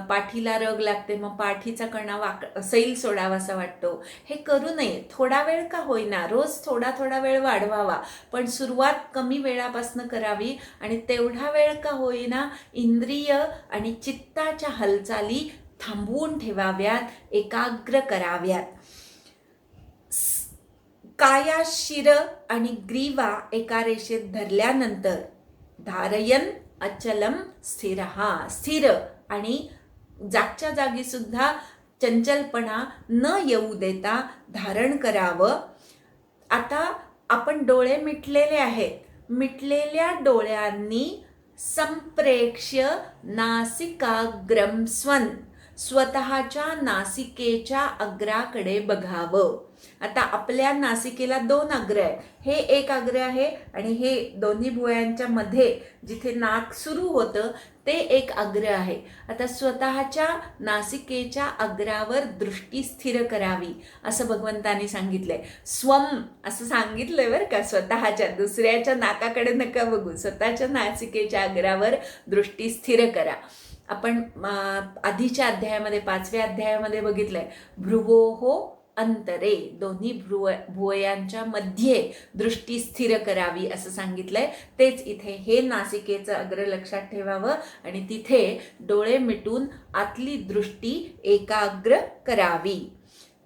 Speaker 1: पाठीला रग लागते, मग पाठीचा कणा सैल सोडावासा वाटतो. हे करू नये. थोडा वेळ का होईना, रोज थोडा वेळ वाढवावा, पण सुरुवात कमी वेळापासून करावी आणि तेवढा वेळ का होईना इंद्रिय आणि चित्ताच्या हालचाली थांबवून ठेवाव्यात, एकाग्र कराव्यात. काया, शिर आणि ग्रीवा एका रेषेत धरल्यानंतर धारयन अचलम स्थिर, स्थिर आणि जागच्या जागी सुद्धा चंचलपणा न येऊ देता धारण करावं. आता आपण डोळे मिटलेले आहेत, मिटलेल्या डोळ्यांनी संप्रेक्ष्य नासिकाग्रम स्वन, स्वतःच्या नासिकेच्या अग्राकडे बघावं. आता आपल्या नासिकेला 2 अग्र आहेत, हे एक अग्र आहे आणि हे दोन्ही भुवयांच्या मध्ये जिथे नाक सुरू होतं ते एक अग्र आहे. आता स्वतःच्या नासिकेच्या अग्रावर दृष्टी स्थिर करावी असं भगवंतांनी सांगितलंय. स्वम असं सांगितलंय बरं का, स्वतःच्या, दुसऱ्याच्या नाकाकडे नका बघू, स्वतःच्या नासिकेच्या अग्रावर दृष्टी स्थिर करा. आपण आधीच्या अध्यायामध्ये 5व्या अध्यायामध्ये बघितलंय, भ्रुवोः अंतरे, दोन्ही भुवयांच्या मध्ये दृष्टी स्थिर करावी असं सांगितलंय. तेच इथे हे नासिकेचं अग्र लक्षात ठेवावं आणि तिथे डोळे मिटून आतली दृष्टी एकाग्र करावी.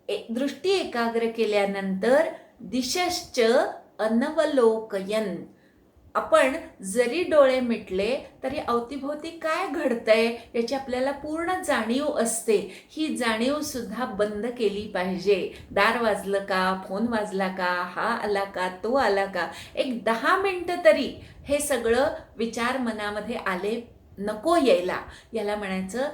Speaker 1: दृष्टी एकाग्र केल्यानंतर दिशश्च अनवलोकयन, आपण जरी डोळे मिटले तरी अवतीभोवती काय घडतंय याची आपल्याला पूर्ण जाणीव असते. ही जाणीव सुद्धा बंद केली पाहिजे. दार वाजलं का, फोन वाजला का, हा आला का, तो आला का, एक 10 मिनिटं तरी हे सगळं विचार मनामध्ये आले नको यायला. याला म्हणायचं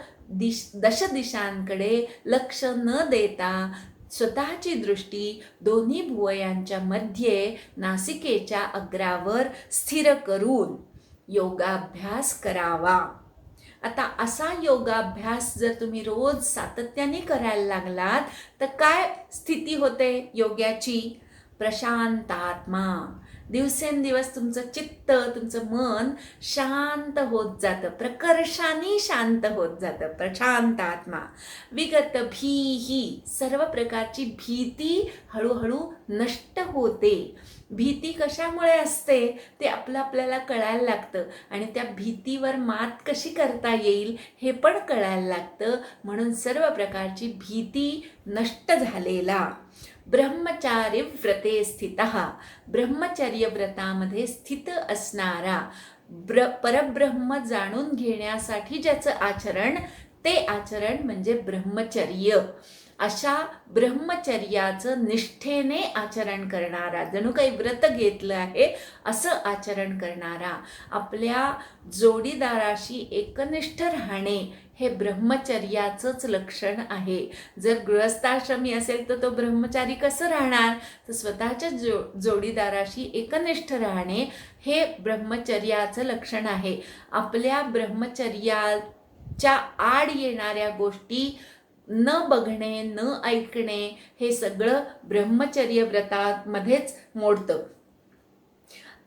Speaker 1: दश दिशांकडे लक्ष न देता स्वतःची दृष्टी दोन्ही भुवयांच्या मध्ये नासिकेच्या अग्रावर स्थिर करून योगाभ्यास करावा. आता असा योगाभ्यास जर तुम्ही रोज सातत्याने करायला लागलात तर काय स्थिती होते योग्याची? प्रशांत आत्मा. दिवसेंदिवस तुमचं चित्त, तुमचं मन शांत होत जातं, प्रकर्षाने शांत होत जातं. प्रशांत आत्मा. विगत भीही, सर्व प्रकारची भीती हळूहळू नष्ट होते. भीती कशामुळे असते ते आपल्याला कळायला लागतं आणि त्या भीतीवर मात कशी करता येईल हे पण कळायला लागतं. म्हणून सर्व प्रकारची भीती नष्ट झालेला. ब्रह्मचारी व्रते स्थितः, ब्रह्मचर्य व्रतामध्ये स्थित असणारा, परब्रह्म जाणून घेण्यासाठी ज्याचं आचरण, ते आचरण म्हणजे ब्रह्मचर्य. अशा ब्रह्मचर्याचं निष्ठेने आचरण करणारा, जणू काही व्रत घेतलं आहे असं आचरण करणारा, आपल्या जोडीदाराशी एकनिष्ठ राहणे हे ब्रह्मचर्याचंच लक्षण आहे. जर गृहस्थाश्रमी असेल तर तो ब्रह्मचारी कसं राहणार? तर स्वतःच्या जोडीदाराशी एकनिष्ठ राहणे हे ब्रह्मचर्याचं लक्षण आहे. आपल्या ब्रह्मचर्याच्या आड येणाऱ्या गोष्टी न बघणे, न ऐकणे हे सगळं ब्रह्मचर्य व्रतामध्येच मोडतं.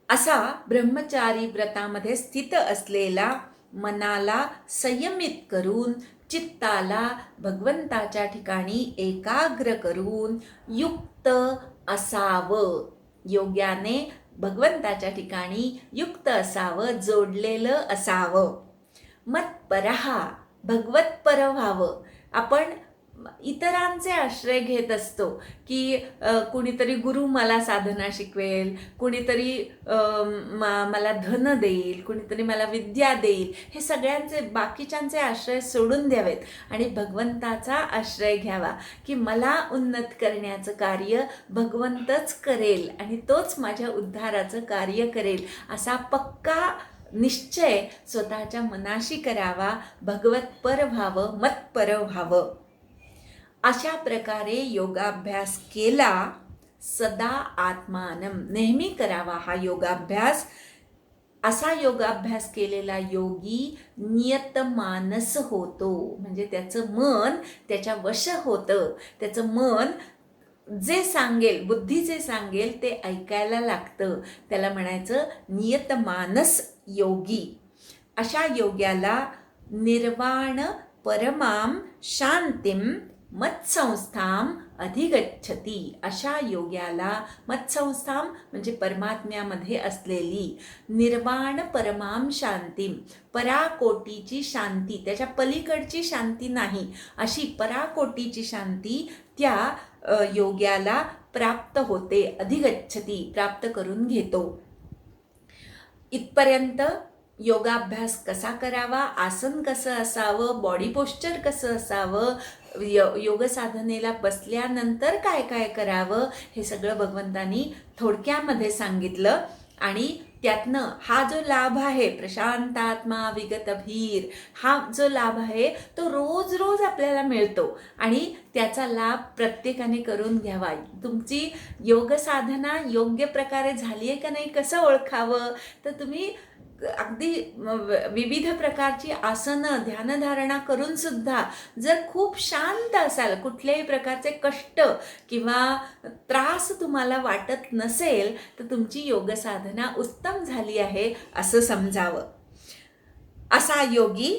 Speaker 1: असा ब्रह्मचारी व्रतामध्ये स्थित असलेला मनाला संयमित करून, चित्ताला भगवंताच्या ठिकाणी एकाग्र करून युक्त असावं. योग्याने भगवंताच्या ठिकाणी युक्त असावं, जोडलेलं असावं. मत्परहा, भगवतपर व्हावं. आपण इतरांचे आश्रय घेत असतो की कुणीतरी गुरु मला साधना शिकवेल, कुणीतरी मला धन देईल, कुणीतरी मला विद्या देईल. हे सगळ्यांचे, बाकीच्यांचे आश्रय सोडून द्यावेत आणि भगवंताचा आश्रय घ्यावा की मला उन्नत करण्याचं कार्य भगवंतच करेल आणि तोच माझ्या उद्धाराचं कार्य करेल, असा पक्का निश्चय स्वतःच्या मनाशी करावा. भगवतपर व्हावं, मतपर व्हावं. अशा प्रकारे योगाभ्यास केला सदा आत्मानम, नेहमी करावा हा योगाभ्यास. असा योगाभ्यास केलेला योगी नियतमानस होतो, म्हणजे त्याचं मन त्याच्या वश होतं. त्याचं मन जे सांगेल, बुद्धी जे सांगेल ते ऐकायला लागतं. त्याला म्हणायचं नियतमानस योगी. अशा योग्याला निर्वाण परमाम शांतीम मत्संस्थाम अधिगच्छती. अशा योग्याला मत्संस्थाम म्हणजे परमात्म्यामध्ये असलेली निर्वाण परमाम शांतीम, पराकोटीची शांती, त्याच्या पलीकडची शांती नाही, अशी पराकोटीची शांती त्या योग्याला प्राप्त होते. अधिगच्छती, प्राप्त करून घेतो. इथपर्यंत योगाभ्यास कसा करावा, आसन कसं असावं, बॉडी पोश्चर कसं असावं, योग साधनेला बसल्यानंतर काय काय करावं हे सगळं भगवंतांनी थोडक्यामध्ये सांगितलं. आणि त्यातनं हा जो लाभ आहे, प्रशांतात्मा विगत भीर, हा जो लाभ आहे तो रोज रोज आपल्याला मिळतो आणि त्याचा लाभ प्रत्येकाने करून घ्यावा. तुमची योग साधना योग्य प्रकारे झाली आहे का नाही कसं ओळखावं? तर तुम्ही अगदी विविध प्रकारची आसनं, ध्यानधारणा करून सुद्धा जर खूप शांत असाल, कुठल्याही प्रकारचे कष्ट किंवा त्रास तुम्हाला वाटत नसेल तर तुमची योग साधना उत्तम झाली आहे असं समजावं. असा योगी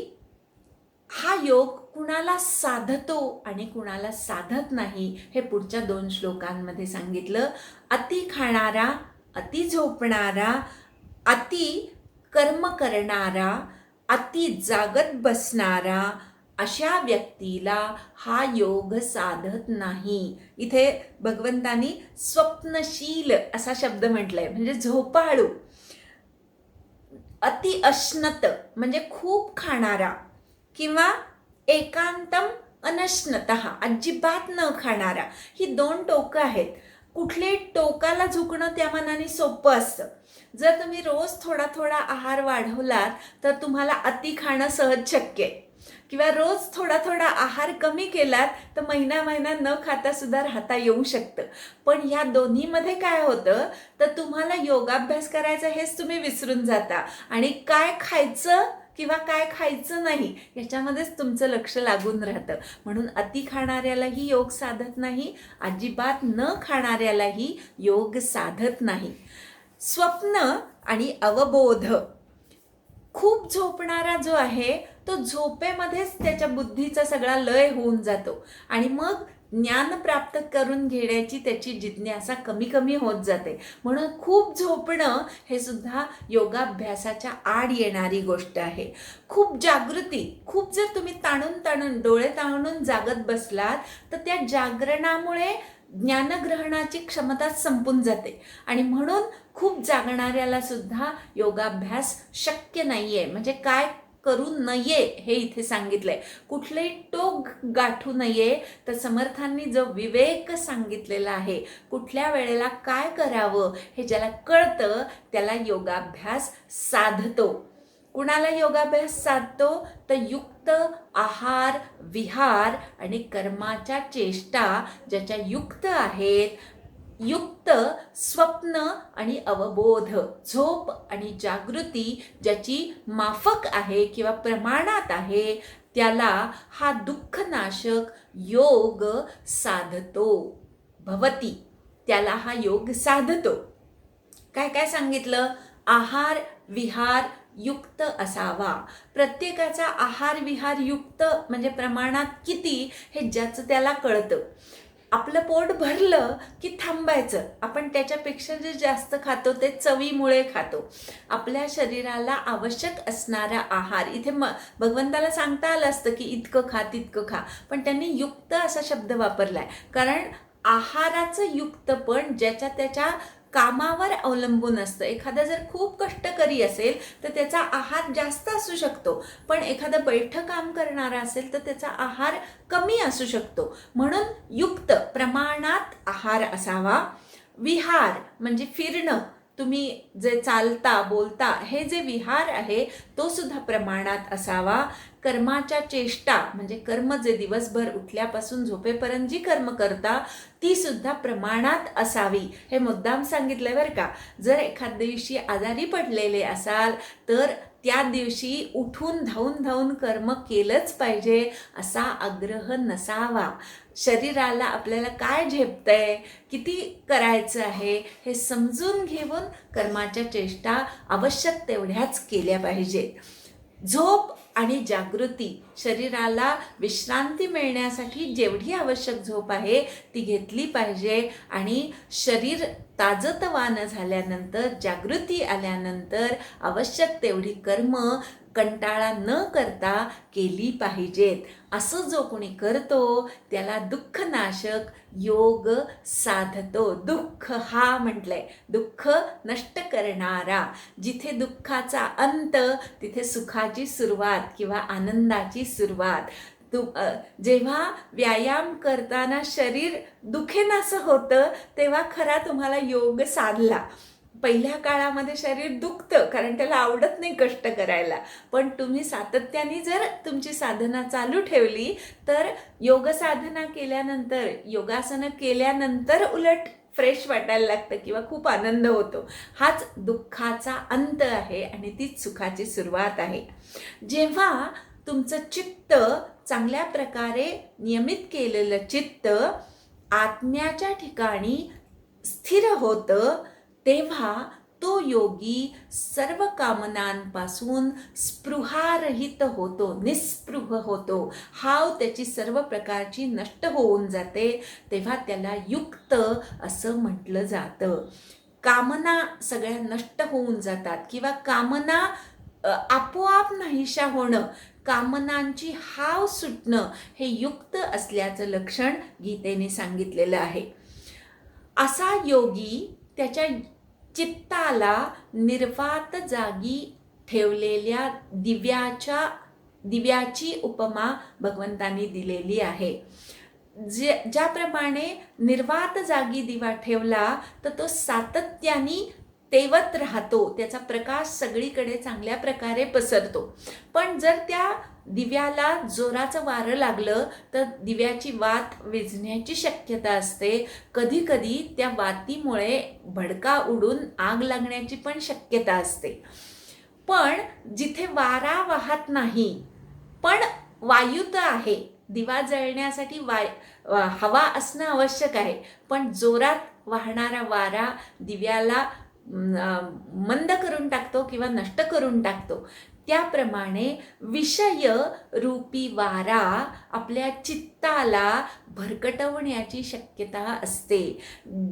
Speaker 1: हा योग कुणाला साधतो आणि कुणाला साधत नाही हे पुढच्या 2 श्लोकांमध्ये सांगितलं. अति खाणारा, अति झोपणारा, अति कर्म करणारा, अति जागत बसणारा, अशा व्यक्तीला हा योग साधत नाही. इथे भगवंतानी स्वप्नशील असा शब्द म्हटलाय, म्हणजे झोपाळू. अति अश्नत म्हणजे खूप खाणारा, किंवा एकांतम अनश्नतः अजिबात न खाणारा. ही 2 टोकं आहेत. कुठले टोकाला झुकणं त्या मानाने सोपं असतं. जर तुम्ही रोज थोडा थोडा आहार वाढवलात तर तुम्हाला अति खाणं सहज शक्य आहे, किंवा रोज थोडा थोडा आहार कमी केलात तर महिना महिना न खाता सुद्धा राहता येऊ शकतं. पण ह्या दोन्हीमध्ये काय होतं तर तुम्हाला योगाभ्यास करायचा हेच तुम्ही विसरून जाता आणि काय खायचं किंवा काय खायचं नाही याच्यामध्येच तुमचं लक्ष लागून राहतं. म्हणून अति खाणाऱ्यालाही योग साधत नाही, अजिबात न खाणाऱ्यालाही योग साधत नाही. स्वप्न आणि अवबोध. खूप झोपणारा जो आहे तो झोपेमध्येच त्याच्या बुद्धीचा सगळा लय होऊन जातो आणि मग ज्ञान प्राप्त करून घेण्याची त्याची जिज्ञासा कमी कमी होत जाते. म्हणून खूप झोपणं हे सुद्धा योगाभ्यासाच्या आड येणारी गोष्ट आहे. खूप जागृती, खूप जर तुम्ही ताणून डोळे ताणून जागत बसलात तर त्या जागरणामुळे ज्ञानग्रहणाची क्षमता संपून जाते आणि म्हणून खूप जागणाऱ्याला सुद्धा योगाभ्यास शक्य नाहीये. म्हणजे काय करू नये हे इथे सांगितलंय. कुठलेही टोक गाठू नये, तर समर्थांनी जो विवेक सांगितलेला आहे, कुठल्या वेळेला काय करावं हे ज्याला कळतं त्याला योगाभ्यास साधतो. कुणाला योगाभ्यास साधतो तर युक्त आहार विहार आणि कर्माच्या चेष्टा ज्याच्या युक्त आहेत, युक्त स्वप्न आणि अवबोध, झोप आणि जागृती ज्याची माफक आहे किंवा प्रमाणात आहे, त्याला हा दुःखनाशक योग साधतो. भवती, त्याला हा योग साधतो. काय काय सांगितलं? आहार विहार युक्त असावा. प्रत्येकाचा आहार विहार युक्त म्हणजे प्रमाणात किती हे ज्याचं त्याला कळतं. आपलं पोट भरलं की थांबायचं. आपण त्याच्यापेक्षा जे जास्त खातो ते चवीमुळे खातो. आपल्या शरीराला आवश्यक असणारा आहार, इथे भगवंताला सांगता आलं असतं की इतकं खा तितकं खा, पण त्यांनी युक्त असा शब्द वापरलाय. कारण आहाराचं युक्त पण ज्याच्या त्याच्या कामावर अवलंबून असतं. एखादा जर खूप कष्टकरी असेल तर त्याचा आहार जास्त असू शकतो, पण एखादा बैठं काम करणारा असेल तर त्याचा आहार कमी असू शकतो. म्हणून युक्त प्रमाणात आहार असावा. विहार म्हणजे फिरणं, तुम्ही जे चालता बोलता हे जे विहार आहे तो सुद्धा प्रमाणात असावा. कर्माच्या चेष्टा म्हणजे कर्म जे दिवसभर उठल्यापासून झोपेपर्यंत जी कर्म करता ती सुद्धा प्रमाणात असावी. हे मुद्दाम सांगितलंय बरं का. जर एखाद दिवशी आजारी पडलेले असाल तर त्या दिवशी उठून धावून कर्म केलंच पाहिजे असा आग्रह नसावा. शरीराला आपल्याला काय झेपतंय, किती करायचं आहे हे समजून घेऊन कर्माच्या चेष्टा आवश्यक तेवढ्याच केल्या पाहिजेत. झोप आणि जागृती, शरीराला विश्रांती मिळण्यासाठी जेवढी आवश्यक झोप आहे ती घेतली पाहिजे आणि शरीर ताजतवान झाल्यानंतर जागृती आल्यानंतर आवश्यक तेवढी कर्म कंटाळा न करता केली पाहिजेत. असं जो कोणी करतो त्याला दुःखनाशक योग साधतो. दुःख हा म्हटलंय, दुःख नष्ट करणारा. जिथे दुःखाचा अंत तिथे सुखाची सुरुवात किंवा आनंदाची सुरुवात. जेव्हा व्यायाम करताना शरीर दुखेनासं होतं तेव्हा खरा तुम्हाला योग साधला. पहिल्या काळामध्ये शरीर दुखतं कारण त्याला आवडत नाही कष्ट करायला, पण तुम्ही सातत्याने जर तुमची साधना चालू ठेवली तर योग साधना केल्यानंतर, योगासनं केल्यानंतर उलट फ्रेश वाटायला लागतं किंवा खूप आनंद होतो. हाच दुःखाचा अंत आहे आणि तीच सुखाची सुरुवात आहे. जेव्हा तुमचं चित्त चांगल्या प्रकारे नियमित केलेलं चित्त आत्म्याच्या ठिकाणी स्थिर होतं तेव्हा तो योगी सर्व कामनांपासून स्पृहारहित होतो, निस्पृह होतो. हाव त्याची सर्व प्रकारची नष्ट होऊन जाते, तेव्हा त्याला युक्त असं म्हटलं जातं. कामना सगळ्या नष्ट होऊन जातात किंवा कामना आपोआप नाहीशा होणं, कामनांची हाव सुटणं, हे युक्त असल्याचं लक्षण गीतेने सांगितलेलं आहे. असा योगी त्याच्या चित्ताला निर्वात जागी ठेवलेल्या दिव्याची उपमा भगवंतांनी दिलेली आहे. ज्याप्रमाणे निर्वात जागी दिवा ठेवला तर तो सातत्याने तेवत राहतो, त्याचा प्रकाश सगळीकडे चांगल्या प्रकारे पसरतो. पण जर त्या दिव्याला जोराचं वारं लागलं तर दिव्याची वात विझण्याची शक्यता असते. कधी कधी त्या वातीमुळे भडका उडून आग लागण्याची पण शक्यता असते. पण जिथे वारा वाहत नाही पण वायुत आहे, दिवा जळण्यासाठी हवा असणं आवश्यक आहे, पण जोरात वाहणारा वारा दिव्याला मंद करून टाकतो किंवा नष्ट करून टाकतो. त्याप्रमाणे विषय रूपी वारा आपल्या चित्ताला भरकटवण्याची शक्यता असते.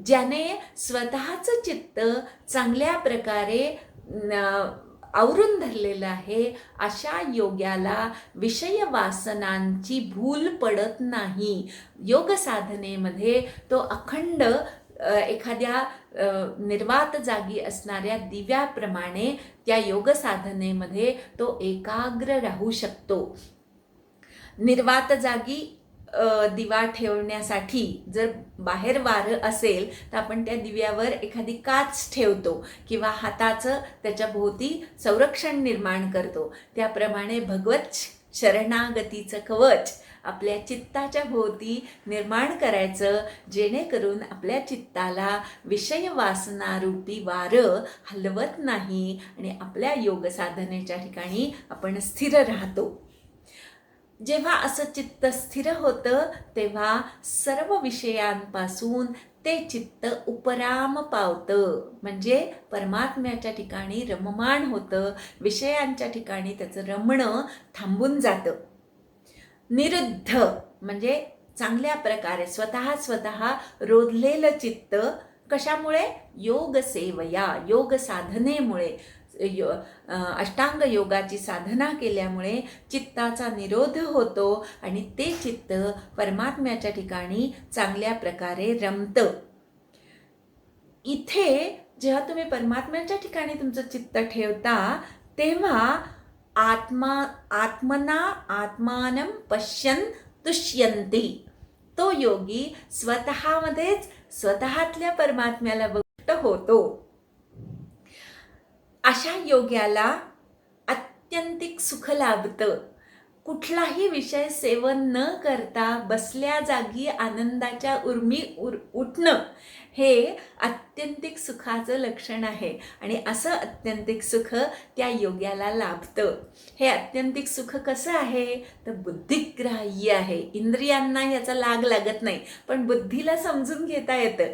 Speaker 1: ज्याने स्वतःचं चित्त चांगल्या प्रकारे आवरून धरलेलं आहे, अशा योग्याला विषय वासनांची भूल पडत नाही. योग साधनेमध्ये तो अखंड एखाद्या निर्वात जागी असणाऱ्या दिव्याप्रमाणे त्या योग साधनेमध्ये तो एकाग्र राहू शकतो. निर्वात जागी दिवा ठेवण्यासाठी जर बाहेर वारं असेल तर आपण त्या दिव्यावर एखादी काच ठेवतो किंवा हाताचं त्याच्या भोवती संरक्षण निर्माण करतो. त्याप्रमाणे भगवत शरणागतीचं कवच आपल्या चित्ताच्या भोवती निर्माण करायचं, जेणेकरून आपल्या चित्ताला विषय वासनारूपी वारं हलवत नाही आणि आपल्या योग साधनेच्या ठिकाणी आपण स्थिर राहतो. जेव्हा असं चित्त स्थिर होतं तेव्हा सर्व विषयांपासून ते चित्त उपराम पावतं, म्हणजे परमात्म्याच्या ठिकाणी रममाण होतं. विषयांच्या ठिकाणी त्याचं रमणं थांबून जातं. निरुद्ध म्हणजे चांगल्या प्रकारे स्वतः रोधलेलं चित्त. कशामुळे? योग सेवया, योग साधनेमुळे, अष्टांग योगाची साधना केल्यामुळे चित्ताचा निरोध होतो आणि ते चित्त परमात्म्याच्या ठिकाणी चांगल्या प्रकारे रमतं. इथे जेव्हा तुम्ही परमात्म्याच्या ठिकाणी तुमचं चित्त ठेवता तेव्हा आत्मना आत्मानं पश्यन् तुष्यन्ति, तो योगी स्वतःमध्येच स्वतःतल्या परमात्म्याला बघत होतो. अशा योग्याला अत्यंतिक सुख लाभतं. कुठलाही विषय सेवन न करता बसल्या जागी आनंदाच्या उर्मी उठणं हे अत्यंतिक सुखाचं लक्षण आहे आणि असं अत्यंतिक सुख त्या योग्याला लाभतं. हे अत्यंतिक सुख कसं आहे तर बुद्धिग्राह्य आहे. इंद्रियांना याचा लाग लागत नाही, पण बुद्धीला समजून घेता येतं.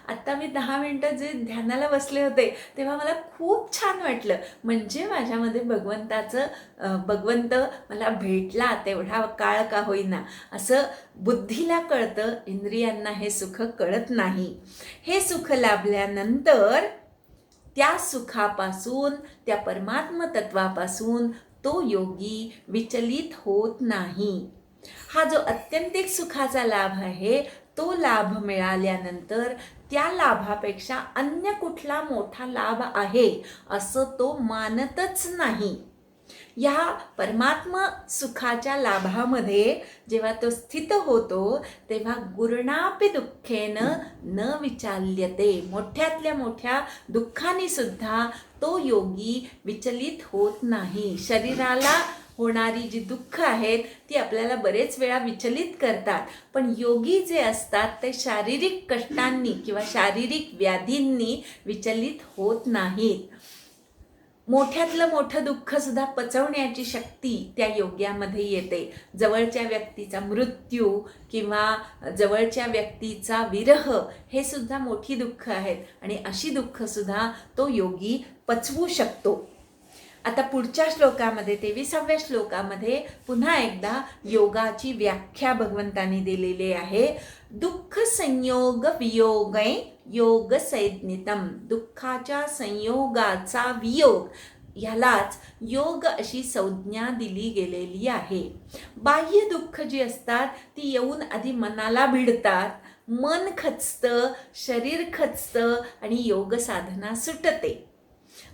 Speaker 1: आत्ता मी 10 मिनिटं जे ध्यानाला बसले होते तेव्हा मला खूप छान वाटलं, म्हणजे माझ्यामध्ये भगवंत मला भेटला, तेवढा काळ का होईना, असं बुद्धीला कळतं. इंद्रियांना हे सुख कळत नाही. हे सुख लाभल्यानंतर त्या सुखापासून, त्या परमात्म तत्वापासून तो योगी विचलित होत नाही. हा जो अत्यंतिक सुखाचा लाभ आहे तो लाभ मिळाल्यानंतर त्या लाभापेक्षा अन्य कुठला मोठा लाभ आहे असं तो मानतच नाही. या परमात्म सुखाच्या लाभामध्ये जेव्हा तो स्थित होतो तेव्हा गुरुणापि दुःखेन न विचाल्यते, मोठ्यातल्या मोठ्या दुःखाने सुद्धा तो योगी विचलित होत नाही. शरीराला होणारी जी दुःख आहेत ती आपल्याला बरेच वेळा विचलित करतात, पण योगी जे असतात ते शारीरिक कष्टांनी किंवा शारीरिक व्याधींनी विचलित होत नाहीत. मोठ्यातलं मोठं दुःख सुद्धा पचवण्याची शक्ती त्या योग्यामध्ये येते. जवळच्या व्यक्तीचा मृत्यू किंवा जवळच्या व्यक्तीचा विरह हे सुद्धा मोठी दुःख आहेत आणि अशी दुःख सुद्धा तो योगी पचवू शकतो. आता पुढच्या श्लोकामध्ये 23व्या श्लोकामध्ये पुन्हा एकदा योगाची व्याख्या भगवंतांनी दिलेली आहे. दुःख संयोग वियोगै योग संज्ञितम. दुःखाच्या संयोगाचा वियोग ह्यालाच योग अशी संज्ञा दिली गेलेली आहे. बाह्य दुःख जी असतात ती येऊन आधी मनाला भिडतात, मन खचतं, शरीर खचतं आणि योग साधना सुटते.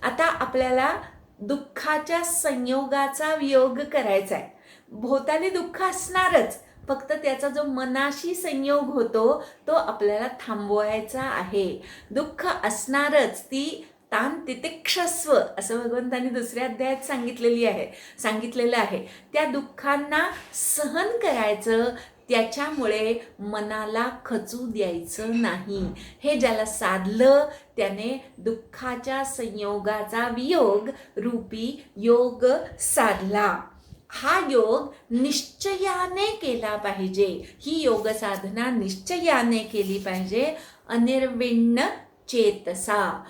Speaker 1: आता आपल्याला दुःखाच्या संयोगाचा वियोग करायचा आहे. भोवताली दुःख असणारच, फक्त त्याचा जो मनाशी संयोग होतो तो आपल्याला थांबवायचा आहे. दुःख असणारच, ती तान तितिक्षस्व असं भगवंतांनी दुसऱ्या अध्यायात सांगितलेलं आहे. त्या दुःखांना सहन करायचं, त्याच्यामुळे मनाला खचू द्यायचं नाही. हे ज्याला साधलं त्याने दुःखाच्या संयोगाचा वियोग रूपी योग साधला. हा योग निश्चयाने केला पाहिजे. ही योग साधना निश्चयाने केली पाहिजे. अनिर्विण्ण चेतसा.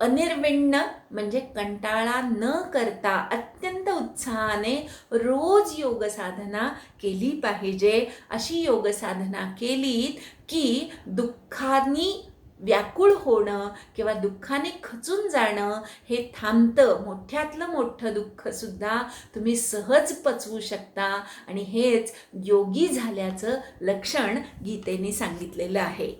Speaker 1: अनिर्विण्ण म्हणजे कंटाळा न करता अत्यंत उत्साहाने रोज योग साधना केली पाहिजे. अशी योग साधना केलीत की दुःखानी व्याकुळ होणं किंवा दुःखाने खचून जाणं हे थांबतं. मोठ्यातलं मोठं दुःख सुद्धा तुम्ही सहज पचवू शकता आणि हेच योगी झाल्याचं लक्षण गीतेने सांगितलेलं आहे.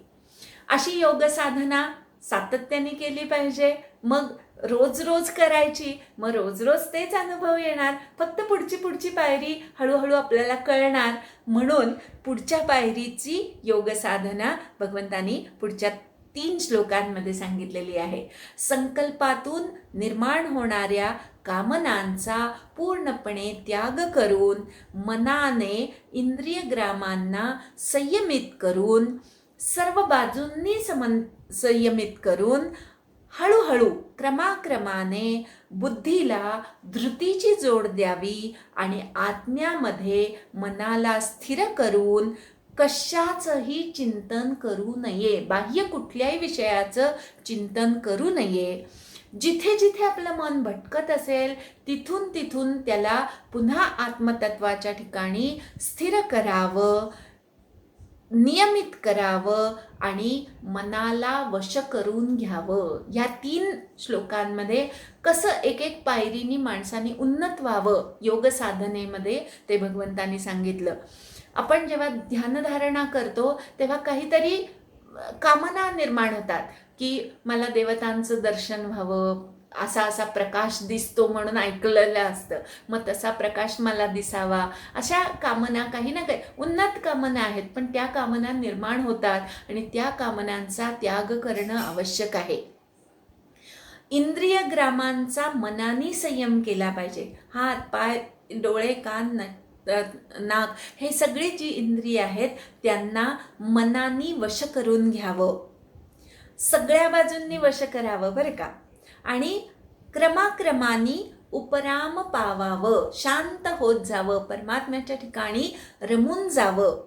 Speaker 1: अशी योग साधना सातत्याने केली पाहिजे. मग रोज रोज करायची, मग रोज रोज तेच अनुभव येणार. फक्त पुढची पायरी हळूहळू आपल्याला कळणार. म्हणून पुढच्या पायरीची योग साधना भगवंतांनी पुढच्या 3 श्लोकांमध्ये सांगितलेली आहे. संकल्पातून निर्माण होणाऱ्या कामनांचा पूर्णपणे त्याग करून मनाने इंद्रियग्रामांना संयमित करून सर्व बाजूंनी संयमित करून हळूहळू क्रमाक्रमाने बुद्धीला धृतीची जोड द्यावी आणि आत्म्यामध्ये मनाला स्थिर करून कशाचंही चिंतन करू नये. बाह्य कुठल्याही विषयाचं चिंतन करू नये. जिथे जिथे आपलं मन भटकत असेल तिथून त्याला पुन्हा आत्मतत्वाच्या ठिकाणी स्थिर करावं, नियमित करावं आणि मनाला वश करून घ्यावं. या 3 श्लोकांमध्ये कसं एक पायरीनी माणसाने उन्नत व्हावं योग साधनेमध्ये ते भगवंतांनी सांगितलं. आपण जेव्हा ध्यानधारणा करतो तेव्हा काहीतरी कामना निर्माण होतात की मला देवतांचं दर्शन व्हावं, असा प्रकाश दिसतो म्हणून ऐकलेलं असतं, मग तसा प्रकाश मला दिसावा. अशा कामना काही ना काही उन्नत कामना आहेत, पण त्या कामना निर्माण होतात आणि त्या कामनांचा त्याग करणं आवश्यक आहे. इंद्रियग्रामांचा मनाने संयम केला पाहिजे. हात, पाय, डोळे, कान, नाक हे सगळी जी इंद्रिय आहेत त्यांना मनाने वश करून घ्यावं. सगळ्या बाजूंनी वश करावं बरं का. आणि क्रमाक्रमाने उपराम पावावं, शांत होत जावं, परमात्म्याच्या ठिकाणी रमून जावं.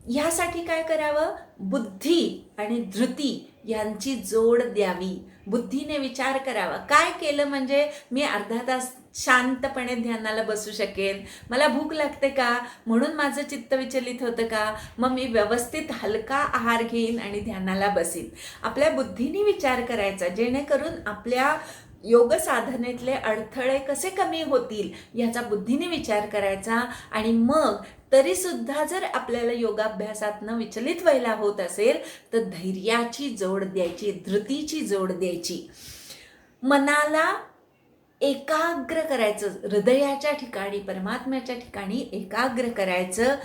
Speaker 1: ह्यासाठी काय करावं? बुद्धी आणि धृती यांची जोड द्यावी. बुद्धीने विचार करावा, काय केलं म्हणजे मी अर्धा तास शांतपणे ध्यानाला बसू शकेन. मला भूक लागते का म्हणून माझं चित्त विचलित होतं का, मग मी व्यवस्थित हलका आहार घेईन आणि ध्यानाला बसीन. आपल्या बुद्धीने विचार करायचा, जेणेकरून आपल्या योग साधनेतले अडथळे कसे कमी होतील याचा बुद्धीने विचार करायचा. आणि मग तरीसुद्धा जर आपल्याला योगाभ्यासातनं विचलित व्हायला होत असेल तर धैर्याची जोड द्यायची, धृतीची जोड द्यायची. मनाला एकाग्र करायचं, हृदयाच्या ठिकाणी, परमात्म्याच्या ठिकाणी एकाग्र करायचं.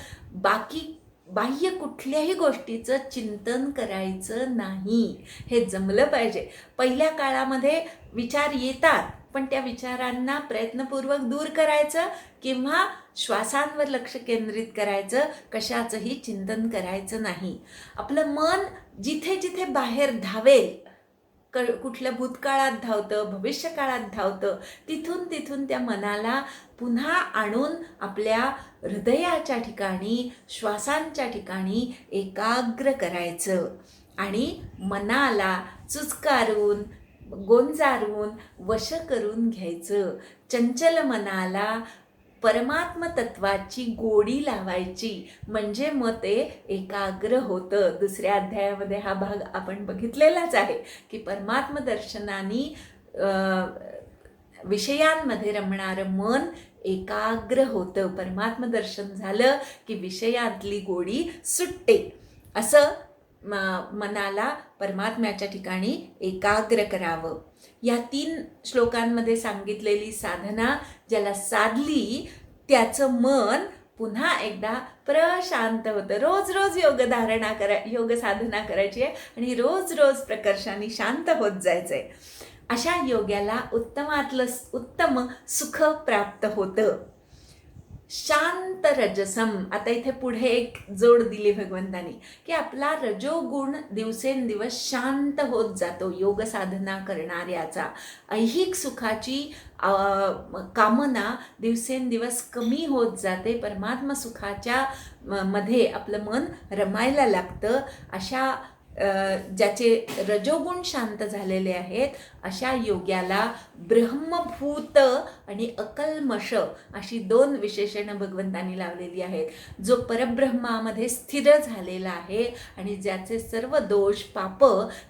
Speaker 1: बाह्य कुठल्याही गोष्टीचं चिंतन करायचं नाही. हे जमलं पाहिजे. पहिल्या काळामध्ये विचार येतात, पण त्या विचारांना प्रयत्नपूर्वक दूर करायचं किंवा श्वासांवर लक्ष केंद्रित करायचं, कशाचंही चिंतन करायचं नाही. आपलं मन जिथे जिथे बाहेर धावेल कुठल्या भूतकाळात धावतं, भविष्यकाळात धावतं, तिथून त्या मनाला पुन्हा आणून आपल्या हृदयाच्या ठिकाणी, श्वासांच्या ठिकाणी एकाग्र करायचं आणि मनाला चुचकारून, गोंजारून वश करून घ्यायचं. चंचल मनाला परमात्म तत्वाची गोडी लावायची, म्हणजे मग ते एकाग्र होतं. दुसऱ्या अध्यायामध्ये हा भाग आपण बघितलेलाच आहे की परमात्म दर्शनाने विषयांमध्ये रमणारं मन एकाग्र होतं. परमात्म दर्शन झालं की विषयातली गोडी सुटते. असं मनाला परमात्म्याच्या ठिकाणी एकाग्र करावं. या 3 श्लोकांमध्ये सांगितलेली साधना ज्याला साधली त्याचं मन पुन्हा एकदा प्रशांत होतं. रोज रोज योग साधना करायची आहे आणि रोज रोज प्रकर्षाने शांत होत जायचंय. अशा योग्याला उत्तमातलं उत्तम सुख प्राप्त होतं. शांत रजसम. आता इथे पुढे एक जोड दिली भगवंतानी की आपला रजोगुण दिवसेंदिवस शांत होत जातो. योग साधना करणाऱ्याचा ऐहिक सुखाची कामना दिवसेंदिवस कमी होत जाते. परमात्मा सुखाच्या मध्ये आपलं मन रमायला लागतं. अशा ज्याचे रजोगुण शांत झालेले आहेत अशा योग्याला ब्रह्मभूत आणि अकल्मष अशी 2 विशेषणं भगवंतांनी लावलेली आहेत. जो परब्रह्मामध्ये स्थिर झालेला आहे आणि ज्याचे सर्व दोष पाप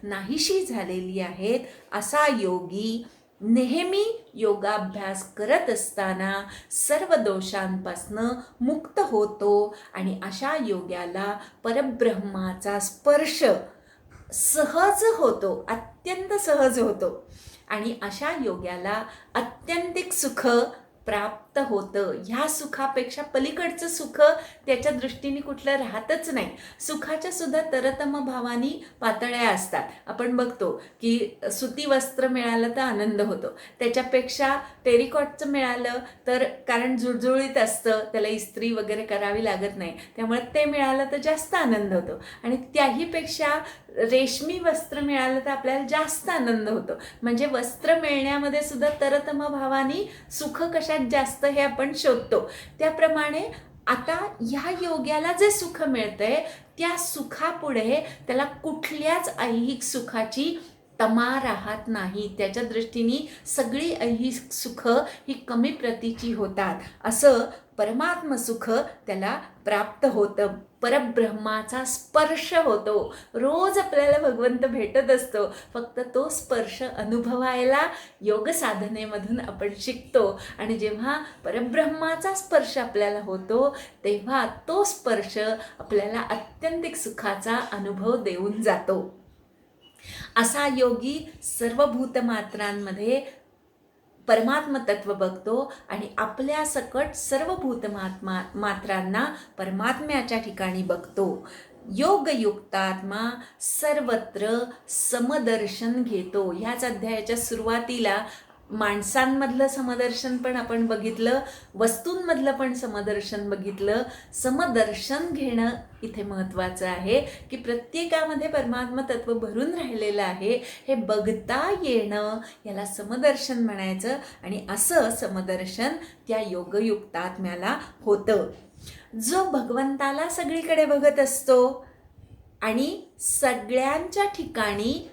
Speaker 1: नाहीशी झालेली आहेत असा योगी नेहमी योगाभ्यास करत असताना सर्व दोषांपासनं मुक्त होतो आणि अशा योग्याला परब्रह्माचा स्पर्श सहज होतो, अत्यंत सहज होतो आणि अशा योग्याला अत्यंतिक सुख प्राप्त होतं. ह्या सुखापेक्षा पलीकडचं सुख त्याच्या दृष्टीने कुठलं राहतच नाही. सुखाच्या सुद्धा तरतम भावानी पातळ्या असतात. आपण बघतो की सुती वस्त्र मिळालं तर आनंद होतो, त्याच्यापेक्षा टेरिकॉटचं मिळालं तर कारण जुळजुळीत असतं, त्याला इस्त्री वगैरे करावी लागत नाही, त्यामुळे ते मिळालं तर जास्त आनंद होतो आणि त्याहीपेक्षा रेशमी वस्त्र मिळालं तर आपल्याला जास्त आनंद होतो. म्हणजे वस्त्र मिळण्यामध्ये सुद्धा तरतम भावानी सुख कशात जास्त हे आपण शोधतो. त्याप्रमाणे आता ह्या योग्याला जे सुख मिळतंय त्या सुखापुढे त्याला कुठल्याच ऐहिक सुखाची तमा राहत नाही. त्याच्या दृष्टीने सगळी ऐहिक सुख ही कमी प्रतीची होतात. असं परमात्म सुख त्याला प्राप्त होतं. परब्रह्माचा स्पर्श होतो. रोज आपल्याला भगवंत भेटत असतो, फक्त तो स्पर्श अनुभवायला योग साधनेमधून आपण शिकतो आणि जेव्हा परब्रह्माचा स्पर्श आपल्याला होतो तेव्हा तो स्पर्श आपल्याला अत्यंतिक सुखाचा अनुभव देऊन जातो. असा योगी सर्व भूतमात्रांमध्ये परमात्म तत्व बघतो आणि आपल्या सकट सर्व भूतमात्रांना परमात्म्याच्या ठिकाणी बघतो. योगयुक्तात्मा सर्वत्र समदर्शन घेतो. ह्याच अध्यायाच्या सुरुवातीला माणसांमधलं समदर्शन पण आपण बघितलं, वस्तूंमधलं पण समदर्शन बघितलं. समदर्शन घेणं इथे महत्त्वाचं आहे की प्रत्येकामध्ये परमात्मा तत्व भरून राहिलेलं आहे हे बघता येणं, याला समदर्शन म्हणायचं. आणि असं समदर्शन त्या योगयुक्तात्म्याला होतं. जो भगवंताला सगळीकडे बघत असतो आणि सगळ्यांच्या ठिकाणी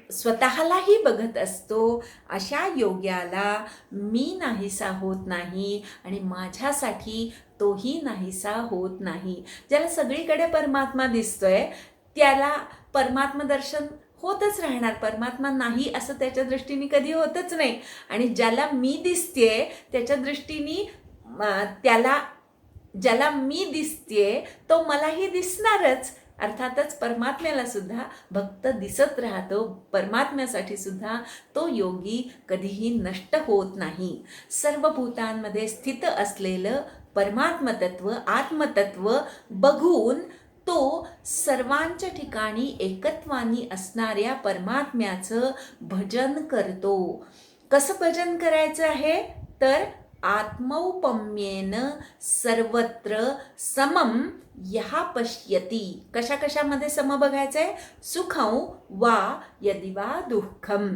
Speaker 1: स्वतःलाही बघत असतो अशा योग्याला मी नाहीसा होत नाही आणि माझ्यासाठी तोही नाहीसा होत नाही. ज्याला सगळीकडे परमात्मा दिसतोय त्याला परमात्म दर्शन होतच राहणार. परमात्मा नाही असं त्याच्या दृष्टीने कधी होतच नाही. आणि ज्याला मी दिसतेय त्याच्या दृष्टीने ज्याला मी दिसतेय तो मलाही दिसणारच. अर्थातच परमात्म्याला सुद्धा भक्त दिसत राहतो. परमात्म्यासाठी सुद्धा तो योगी कधीही नष्ट होत नाही. सर्व भूतांमध्ये स्थित असलेलं परमात्मतत्व, आत्मतत्व बघून तो सर्वांच्या ठिकाणी एकत्वानी असणाऱ्या परमात्म्याचं भजन करतो. कसं भजन करायचं आहे तर आत्मौपम्येन सर्वत्र समम यहा पश्यती, कशा कशामध्ये सम बघायचंय, सुखं वा यदि वा दुःखम.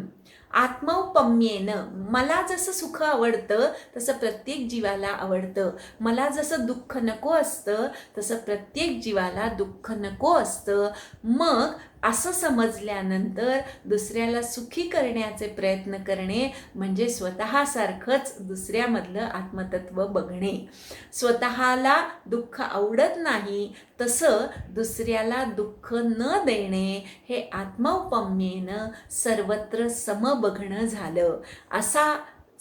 Speaker 1: आत्मौपम्येन, मला जसं सुख आवडतं तसं प्रत्येक जीवाला आवडतं, मला जसं दुःख नको असतं तसं प्रत्येक जीवाला दुःख नको असतं. मग असं समजल्यानंतर दुसऱ्याला सुखी करण्याचे प्रयत्न करणे म्हणजे स्वतःसारखंच दुसऱ्यामधलं आत्मतत्व बघणे. स्वतःला दुःख आवडत नाही तसं दुसऱ्याला दुःख न देणे हे आत्मौपम्येनं सर्वत्र सम बघणं झालं. असा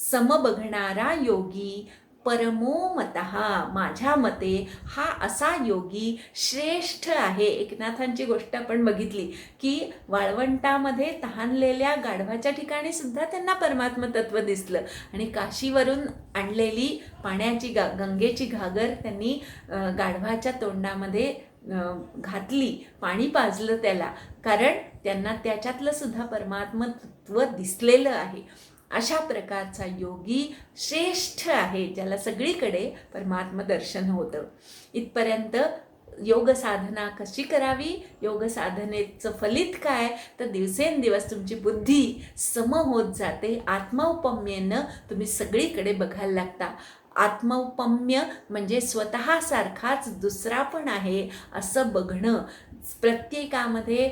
Speaker 1: सम बघणारा योगी परमो मतः, माझ्या मते हा असा योगी श्रेष्ठ आहे. एकनाथांची गोष्ट आपण बघितली की वाळवंटामध्ये तहानलेल्या गाढवाच्या ठिकाणी सुद्धा त्यांना परमात्म तत्व दिसलं आणि काशीवरून आणलेली पाण्याची गंगेची घागर त्यांनी गाढवाच्या तोंडामध्ये घातली, पाणी पाजलं त्याला, कारण त्यांना त्याच्यातलं सुद्धा परमात्म तत्व दिसलेलं आहे. अशा प्रकारचा योगी श्रेष्ठ आहे, ज्याला सगळीकडे परमात्म दर्शन होतं. इथपर्यंत योग साधना कशी करावी, योग साधनेचं फलित काय, तर दिवसेंदिवस तुमची बुद्धी सम होत जाते. आत्मौपम्येनं तुम्ही सगळीकडे बघायला लागता. आत्मौपम्य म्हणजे स्वतःसारखाच दुसरा पण आहे असं बघणं. प्रत्येकामध्ये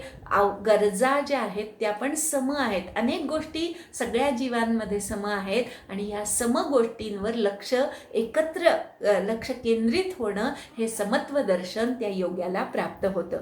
Speaker 1: गरजा ज्या आहेत त्या पण सम आहेत. अनेक गोष्टी सगळ्या जीवांमध्ये सम आहेत आणि या सम गोष्टींवर लक्ष केंद्रित होणं हे समत्व दर्शन त्या योग्याला प्राप्त होतं.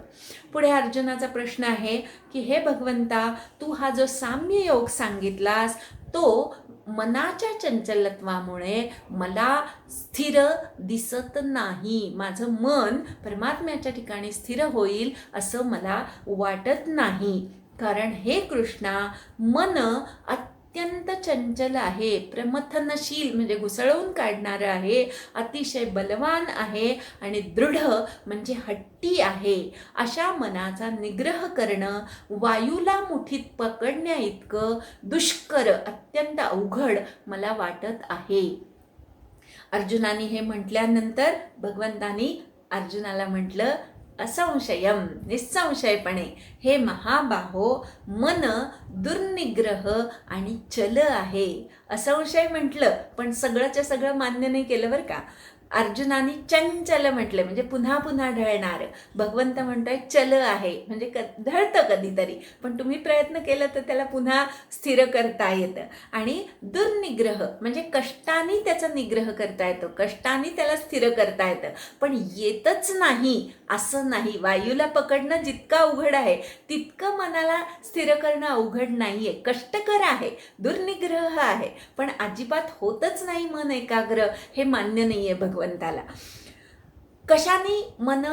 Speaker 1: पुढे अर्जुनाचा प्रश्न आहे की हे भगवंता, तू हा जो साम्य योग सांगितलास तो मनाच्या चंचलत्वामुळे मला स्थिर दिसत नाही. माझं मन परमात्म्याच्या ठिकाणी स्थिर होईल असं मला वाटत नाही. कारण हे कृष्णा, मन अत्यंत चंचल आहे, प्रमथनशील म्हणजे घुसळवून काढणारं आहे, अतिशय बलवान आहे आणि दृढ म्हणजे हट्टी आहे. अशा मनाचा निग्रह करणं वायूला मुठीत पकडण्या इतकं दुष्कर, अत्यंत अवघड मला वाटत आहे. अर्जुनाने हे म्हटल्यानंतर भगवंतानी अर्जुनाला म्हटलं, असंशयम, निस्संशयपणे हे महाबाहो, मन दुर्निग्रह आणि चल आहे. असंशय म्हटलं पण सगळंच्या सगळं मान्य नाही केलं बरं का. अर्जुनाने चंचल म्हटलं म्हणजे पुन्हा पुन्हा ढळणार. भगवंत म्हणतोय चल आहे म्हणजे ढळतं कधीतरी, पण तुम्ही प्रयत्न केलं तर त्याला पुन्हा स्थिर करता येतं. आणि दुर्निग्रह म्हणजे कष्टाने त्याचा निग्रह करता येतो, कष्टाने त्याला स्थिर करता येतं, पण येतच नाही असं नाही. वायूला पकडणं जितकं अवघड आहे तितकं मनाला स्थिर करणं अवघड नाहीये. कष्टकर आहे, दुर्निग्रह आहे, पण अजिबात होतच नाही मन एकाग्र, हे मान्य नाहीये भगवंताला. कशाने मन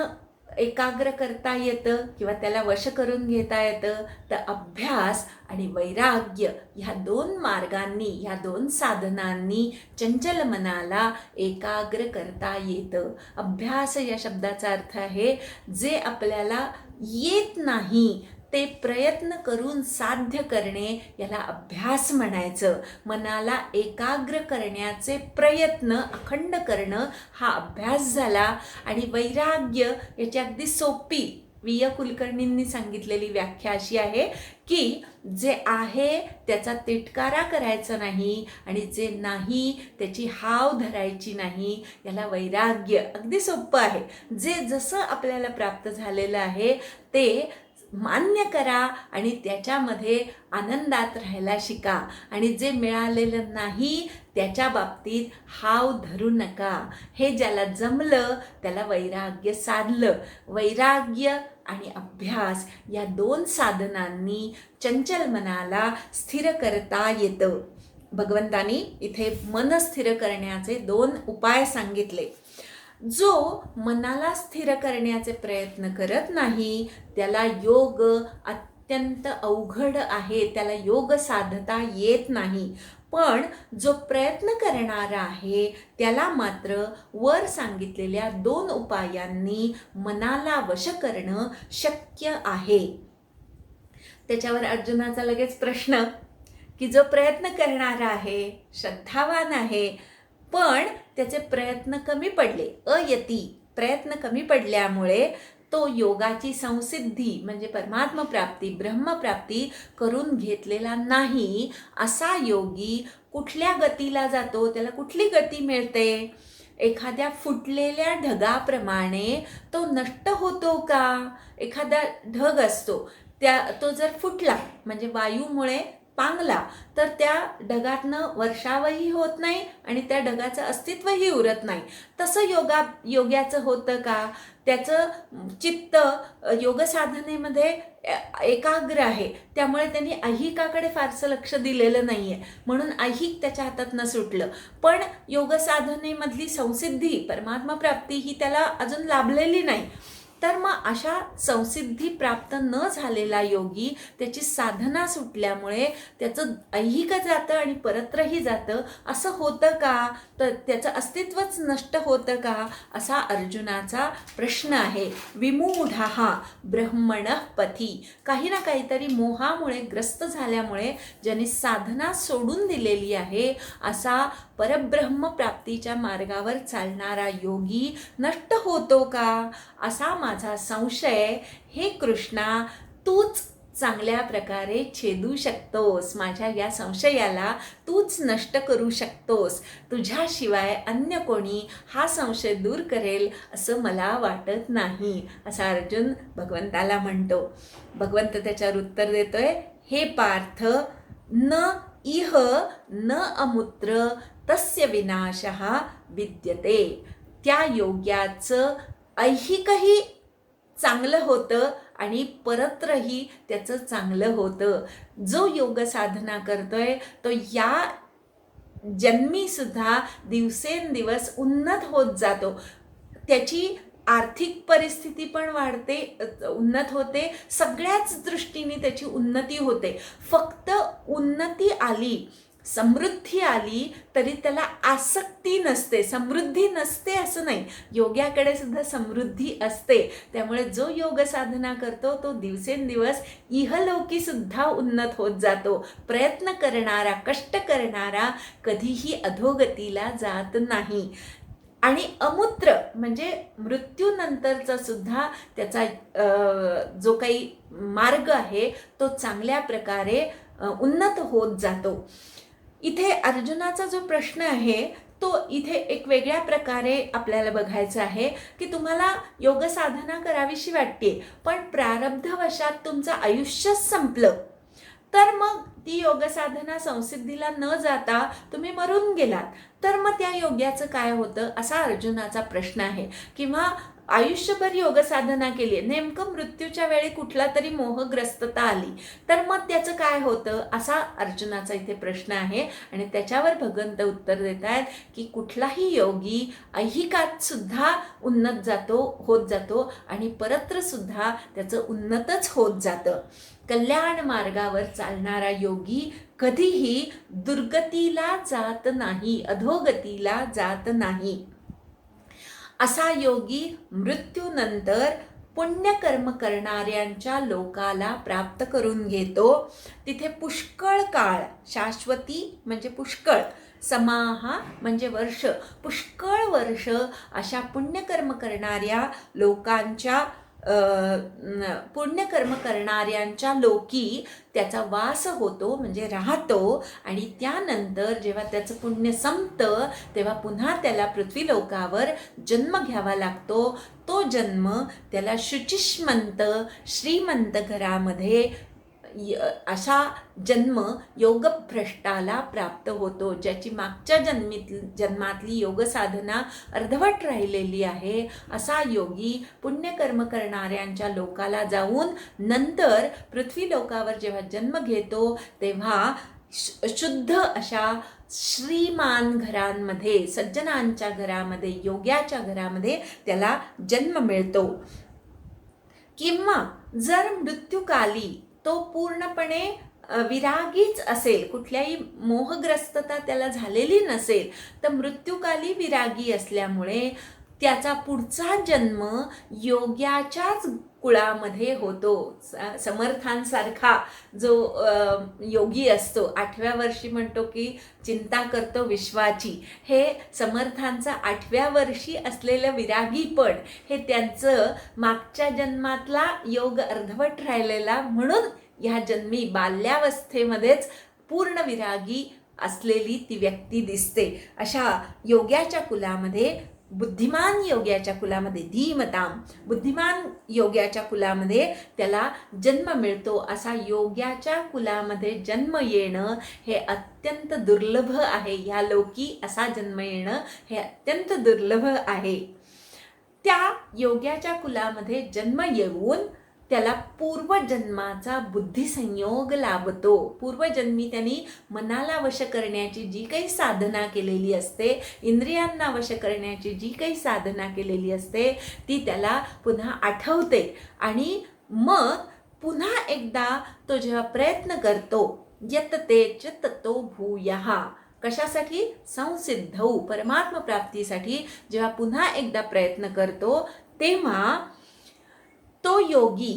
Speaker 1: एकाग्र करता येतं किंवा त्याला वश करून घेता येतं, तर अभ्यास आणि वैराग्य ह्या दोन मार्गांनी, ह्या दोन साधनांनी चंचल मनाला एकाग्र करता येतं. अभ्यास या शब्दाचा अर्थ आहे जे आपल्याला येत नाही ते प्रयत्न करून साध्य करणे, याला अभ्यास म्हणायचं. मनाला एकाग्र करण्याचे प्रयत्न अखंड करणं हा अभ्यास झाला. आणि वैराग्य याची अगदी सोपी वि. कुलकर्णींनी सांगितलेली व्याख्या अशी आहे की जे आहे त्याचा तिटकारा करायचा नाही आणि जे नाही त्याची हाव धरायची नाही, याला वैराग्य. अगदी सोपं आहे. जे जसं आपल्याला प्राप्त झालेलं आहे ते मान्य करा आणि त्याच्यामध्ये आनंदात राहायला शिका. आणि जे मिळालेलं नाही त्याच्या बाबतीत हाव धरू नका. हे ज्याला जमलं त्याला वैराग्य साधलं. वैराग्य आणि अभ्यास या दोन साधनांनी चंचल मनाला स्थिर करता येतं. भगवंतानी इथे मन स्थिर करण्याचे दोन उपाय सांगितले. जो मनाला स्थिर करण्याचे प्रयत्न करत नाही त्याला योग अत्यंत अवघड आहे, त्याला योग साधता येत नाही. पण जो प्रयत्न करणारा आहे त्याला मात्र वर सांगितलेल्या दोन उपायांनी मनाला वश करणं शक्य आहे. त्याच्यावर अर्जुनाचा लगेच प्रश्न की जो प्रयत्न करणारा आहे, श्रद्धावान आहे, पण त्याचे प्रयत्न कमी पडले, अयती प्रयत्न कमी पडल्यामुळे तो योगाची संसिद्धी म्हणजे परमात्मप्राप्ती ब्रह्मप्राप्ती करून घेतलेला नाही. असा योगी कुठल्या गतीला जातो, त्याला कुठली गती मिळते? एखाद्या फुटलेल्या ढगाप्रमाणे तो नष्ट होतो का? एखादा ढग असतो, तो जर फुटला म्हणजे वायूमुळे पांगला तर त्या ढगातनं वर्षावही होत नाही आणि त्या ढगाचं अस्तित्वही उरत नाही. तसं योग्याचं होतं का? त्याचं चित्त योगसाधनेमध्ये एकाग्र आहे, त्यामुळे त्यांनी ऐहिकाकडे फारसं लक्ष दिलेलं नाही आहे, म्हणून ऐहिक त्याच्या हातातनं सुटलं. पण योगसाधनेमधली संसिद्धी परमात्मा प्राप्ती ही त्याला अजून लाभलेली नाही. तर मग अशा संसिद्धी प्राप्त न झालेला योगी त्याची साधना सुटल्यामुळे त्याचं ऐहिक जातं आणि परत्रही जातं. असं होतं का? तर त्याचं अस्तित्वच नष्ट होतं का? असा अर्जुनाचा प्रश्न आहे. विमूढः ब्रह्मणः पथी, काही ना काहीतरी मोहामुळे ग्रस्त झाल्यामुळे ज्यांनी साधना सोडून दिलेली आहे असा परब्रह्म प्राप्तीच्या मार्गावर चालणारा योगी नष्ट होतो का? असा माझा संशय. हे कृष्णा, तूच चांगल्या प्रकारे छेदू शकतोस. माझ्या या संशयाला तूच नष्ट करू शकतोस. तुझ्याशिवाय अन्य कोणी हा संशय दूर करेल असं मला वाटत नाही, असा अर्जुन भगवंताला म्हणतो. भगवंत त्याच्यावर उत्तर देतोय, हे पार्थ, न इह न अमुत्र तस्य विनाशः विद्यते. त्या योग्याचं ऐहिकही चांगलं होतं आणि परत्रही त्याचं चांगलं होतं. जो योग साधना करतोय तो या जन्मी सुद्धा दिवसेंदिवस उन्नत होत जातो. त्याची आर्थिक परिस्थिती पण वाढते, उन्नत होते, सगळ्याच दृष्टीने त्याची उन्नती होते. फक्त उन्नती आली, समृद्धी आली तरी त्याला आसक्ती नसते, समृद्धी नसते असं नाही. योग्याकडे सुद्धा समृद्धी असते. त्यामुळे जो योग साधना करतो तो दिवसेंदिवस इहलोकी सुद्धा उन्नत होत जातो. प्रयत्न करणारा, कष्ट करणारा कधीही अधोगतीला जात नाही. आणि अमूत्र म्हणजे मृत्यूनंतरचा सुद्धा त्याचा जो काही मार्ग आहे तो चांगल्या प्रकारे उन्नत होत जातो. इथे अर्जुनाचा जो प्रश्न आहे तो इथे एक वेगळ्या प्रकारे आपल्याला बघायचा आहे की तुम्हाला योग साधना करावीशी वाटते, पण प्रारब्धवशात तुमचं आयुष्यच संपलं तर मग ती योग साधना संसिद्धीला न जाता तुम्ही मरून गेलात तर मग त्या योग्याचं काय होतं, असा अर्जुनाचा प्रश्न आहे. किंवा आयुष्यभर योग साधना केली, नेमकं मृत्यूच्या वेळी कुठला तरी मोहग्रस्तता आली तर मग त्याचं काय होतं, असा अर्जुनाचा इथे प्रश्न आहे. आणि त्याच्यावर भगवंत उत्तर देत आहेत की कुठलाही योगी ऐहिकात सुद्धा उन्नत होत जातो आणि परत्र सुद्धा त्याचं उन्नतच होत जातं. कल्याण मार्गावर चालणारा योगी कधीही दुर्गतीला जात नाही, अधोगतीला जात नाही. असा योगी मृत्यूनंतर पुण्यकर्म करणाऱ्यांच्या लोकाला प्राप्त करून घेतो. तिथे पुष्कळ काळ, शाश्वती म्हणजे पुष्कळ, समाहा म्हणजे वर्ष, पुष्कळ वर्ष अशा पुण्यकर्म करणाऱ्या लोकांच्या पुण्यकर्म करणाऱ्यांच्या लोकी त्याचा वास होतो म्हणजे राहतो. आणि त्यानंतर जेव्हा त्याचं पुण्य संपतं तेव्हा पुन्हा त्याला पृथ्वीलोकावर जन्म घ्यावा लागतो. तो जन्म त्याला शुचिष्मंत श्रीमंत घरामध्ये अशा जन्म योगभ्रष्टाला प्राप्त होतो, ज्याची मागच्या जन्मातली योग साधना अर्धवट राहिलेली आहे. असा योगी पुण्यकर्म करणाऱ्यांच्या लोकाला जाऊन नंतर पृथ्वी लोकावर जेव्हा जन्म घेतो तेव्हा शुद्ध अशा श्रीमान घरांमध्ये, सज्जनांच्या घरामध्ये, योग्याच्या घरामध्ये त्याला जन्म मिळतो. किंवा जर मृत्यूकाली तो पूर्णपणे विरागीच असेल, कुठल्याही मोहग्रस्तता त्याला झालेली नसेल, तर मृत्यूकाली विरागी असल्यामुळे त्याचा पुढचा जन्म योग्याच्याच कुळामध्ये होतो. समर्थांसारखा जो योगी असतो, 8व्या वर्षी म्हणतो की चिंता करतो विश्वाची, हे समर्थांचं 8व्या वर्षी असलेलं विरागीपण हे त्यांचं मागच्या जन्मातला योग अर्धवट राहिलेला, म्हणून ह्या जन्मी बाल्यावस्थेमध्येच पूर्ण विरागी असलेली ती व्यक्ती दिसते. अशा योग्याच्या कुलामध्ये, बुद्धिमान योग्याच्या कुलामध्ये, धीमताम बुद्धिमान योग्याच्या कुलामध्ये त्याला जन्म मिळतो. असा योग्याच्या कुलामध्ये जन्म येणं हे अत्यंत दुर्लभ आहे. ह्या लोकी असा जन्म येणं हे अत्यंत दुर्लभ आहे. त्या योग्याच्या कुलामध्ये जन्म येऊन त्याला पूर्वजन्माचा बुद्धिसंयोग लाभतो. पूर्वजन्मी त्यांनी मनाला वश करण्याची जी काही साधना केलेली असते, इंद्रियांना वश करण्याची जी काही साधना केलेली असते, ती त्याला पुन्हा आठवते. आणि मग पुन्हा एकदा तो जेव्हा प्रयत्न करतो, यतते च ततो भूयः, कशासाठी? संसिद्धौ, परमात्म प्राप्तीसाठी जेव्हा पुन्हा एकदा प्रयत्न करतो, तेव्हा तो योगी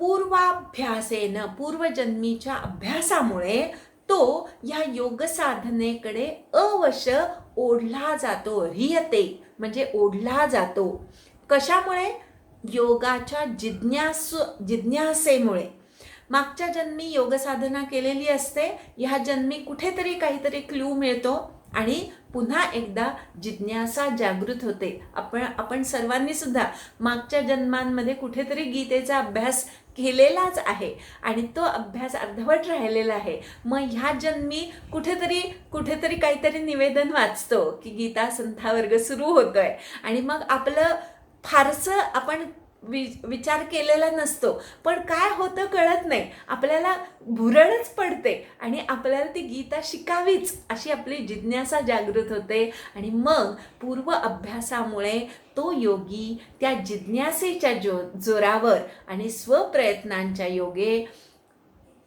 Speaker 1: पूर्वाभ्यासेनं, पूर्वजन्मीच्या अभ्यासामुळे तो या योग साधनेकडे अवश ओढला जातो. ह्रियते म्हणजे ओढला जातो. कशामुळे? योगाच्या जिज्ञासेमुळे. मागच्या जन्मी योग साधना केलेली असते, ह्या जन्मी कुठेतरी काहीतरी क्लू मिळतो आणि पुन्हा एकदा जिज्ञासा जागृत होते. आपण सर्वांनी सुद्धा मागच्या जन्मांमध्ये कुठेतरी गीतेचा अभ्यास केलेलाच आहे आणि तो अभ्यास अर्धवट राहिलेला आहे. मग ह्या जन्मी कुठेतरी काहीतरी निवेदन वाचतो की गीता संथावर्ग सुरू होतोय आणि मग आपलं फारसं आपण विचार केलेला नसतो, पण काय होतं कळत नाही, आपल्याला भुरळच पडते आणि आपल्याला ती गीता शिकावीच अशी आपली जिज्ञासा जागृत होते. आणि मग पूर्व अभ्यासामुळे तो योगी त्या जिज्ञासेच्या जोरावर आणि स्वप्रयत्नांच्या योगे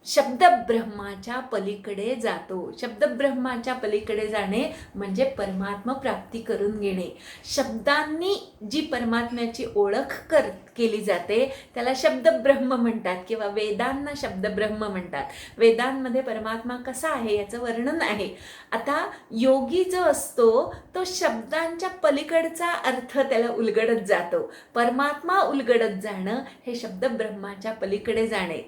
Speaker 1: शब्दब्रह्माच्या पलीकडे जातो. शब्दब्रह्माच्या पलीकडे जाणे म्हणजे परमात्मा प्राप्ती करून घेणे. शब्दांनी जी परमात्म्याची ओळख केली जाते त्याला शब्दब्रह्म म्हणतात किंवा वेदांना शब्दब्रह्म म्हणतात. वेदांमध्ये परमात्मा कसा आहे याचं वर्णन आहे. आता योगी जो असतो तो शब्दांच्या पलीकडचा अर्थ त्याला उलगडत जातो. परमात्मा उलगडत जाणं हे शब्दब्रह्माच्या पलीकडे जाणे.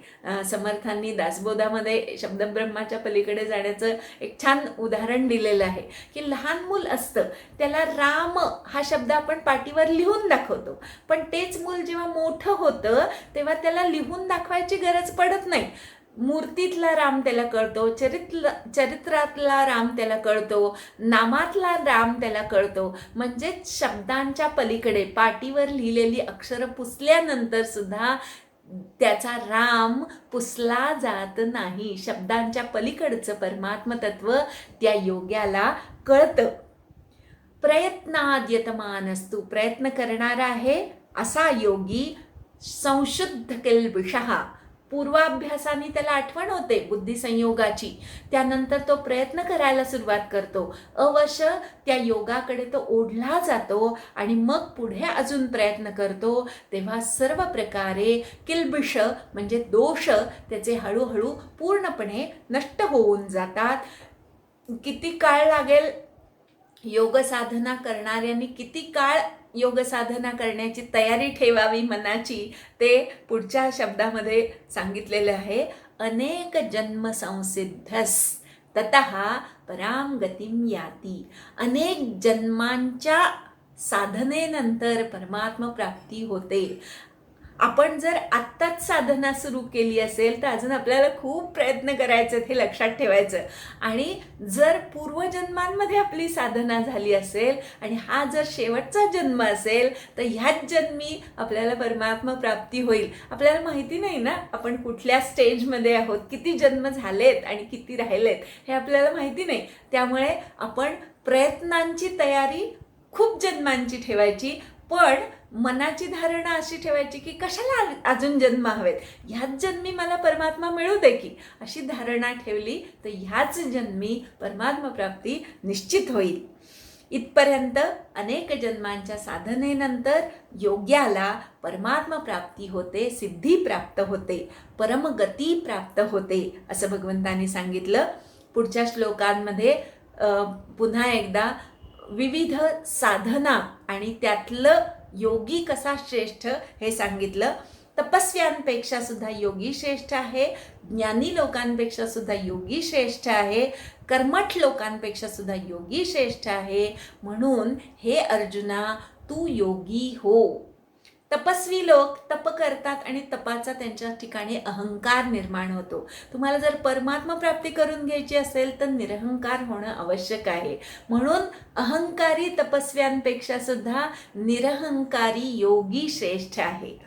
Speaker 1: समर्थांनी दासबोधामध्ये शब्दब्रह्माच्या पलीकडे जाण्याचं एक छान उदाहरण दिलेलं आहे की लहान मूल असतं, त्याला राम हा शब्द आपण पाटीवर लिहून दाखवतो, पण तेच मूल जेव्हा मोठं होतं तेव्हा त्याला लिहून दाखवायची गरज पडत नाही. मूर्तीतला राम त्याला कळतो, चरित्रातला राम त्याला कळतो, नामातला राम त्याला कळतो. म्हणजे शब्दांच्या पलीकडे पाटीवर लिहिलेली अक्षरं पुसल्यानंतर सुद्धा त्याचा राम पुसला जात नाही. शब्दांच्या पलीकडचं परमात्म तत्व त्या योग्याला कळतं. प्रयत्नाद्यतमान असतो, प्रयत्न करणारा आहे असा योगी संशुद्ध किल्बिषः, पूर्वाभ्यासाने त्याला आठवण होते बुद्धिसंयोगाची, त्यानंतर तो प्रयत्न करायला सुरुवात करतो. अवश्य त्या योगाकडे तो ओढला जातो आणि मग पुढे अजून प्रयत्न करतो. तेव्हा सर्व प्रकारे किल्बिष म्हणजे दोष त्याचे हळूहळू पूर्णपणे नष्ट होऊन जातात. किती काळ लागेल योग साधना करणाऱ्यांनी, किती काळ योग साधना करण्याची तयारी ठेवावी मनाची, ते पुढच्या शब्दामध्ये सांगितलेलं आहे. अनेक जन्म संसिद्धस ततः पराम गतिम याती. अनेक जन्मांच्या साधनेनंतर परमात्मा प्राप्ती होते. आपण जर आत्ताच साधना सुरू केली असेल तर अजून आपल्याला खूप प्रयत्न करायचे हे लक्षात ठेवायचं. आणि जर पूर्वजन्मांमध्ये आपली साधना झाली असेल आणि हा जर शेवटचा जन्म असेल तर ह्याच जन्मी आपल्याला परमात्मा प्राप्ती होईल. आपल्याला माहिती नाही ना आपण कुठल्या स्टेजमध्ये आहोत, किती जन्म झालेत आणि किती राहिलेत हे आपल्याला माहिती नाही. त्यामुळे आपण प्रयत्नांची तयारी खूप जन्मांची ठेवायची, पण मनाची धारणा अशी ठेवायची की कशाला अजून जन्म हवेत, ह्याच जन्मी मला परमात्मा मिळू दे की, अशी धारणा ठेवली तर ह्याच जन्मी परमात्मा प्राप्ती निश्चित होईल. इथपर्यंत अनेक जन्मांच्या साधनेनंतर योग्याला परमात्मा प्राप्ती होते, सिद्धी प्राप्त होते, परमगती प्राप्त होते असं भगवंतांनी सांगितलं. पुढच्या श्लोकांमध्ये पुन्हा एकदा विविध साधना आणि त्यातलं योगी कसा श्रेष्ठ हे सांगितलं. तपस्व्यांपेक्षा सुद्धा योगी श्रेष्ठ आहे, ज्ञानी लोकांपेक्षा सुद्धा योगी श्रेष्ठ आहे, कर्मठ लोकांपेक्षा सुद्धा योगी श्रेष्ठ आहे. म्हणून हे अर्जुना तू योगी हो. तपस्वी लोक तप करतात आणि तपाचा त्यांच्या ठिकाणी अहंकार निर्माण होतो. तुम्हाला जर परमात्मा प्राप्ती करून घ्यायची असेल तर निरहंकार होणं आवश्यक आहे. म्हणून अहंकारी तपस्व्यांपेक्षा सुद्धा निरहंकारी योगी श्रेष्ठ आहे.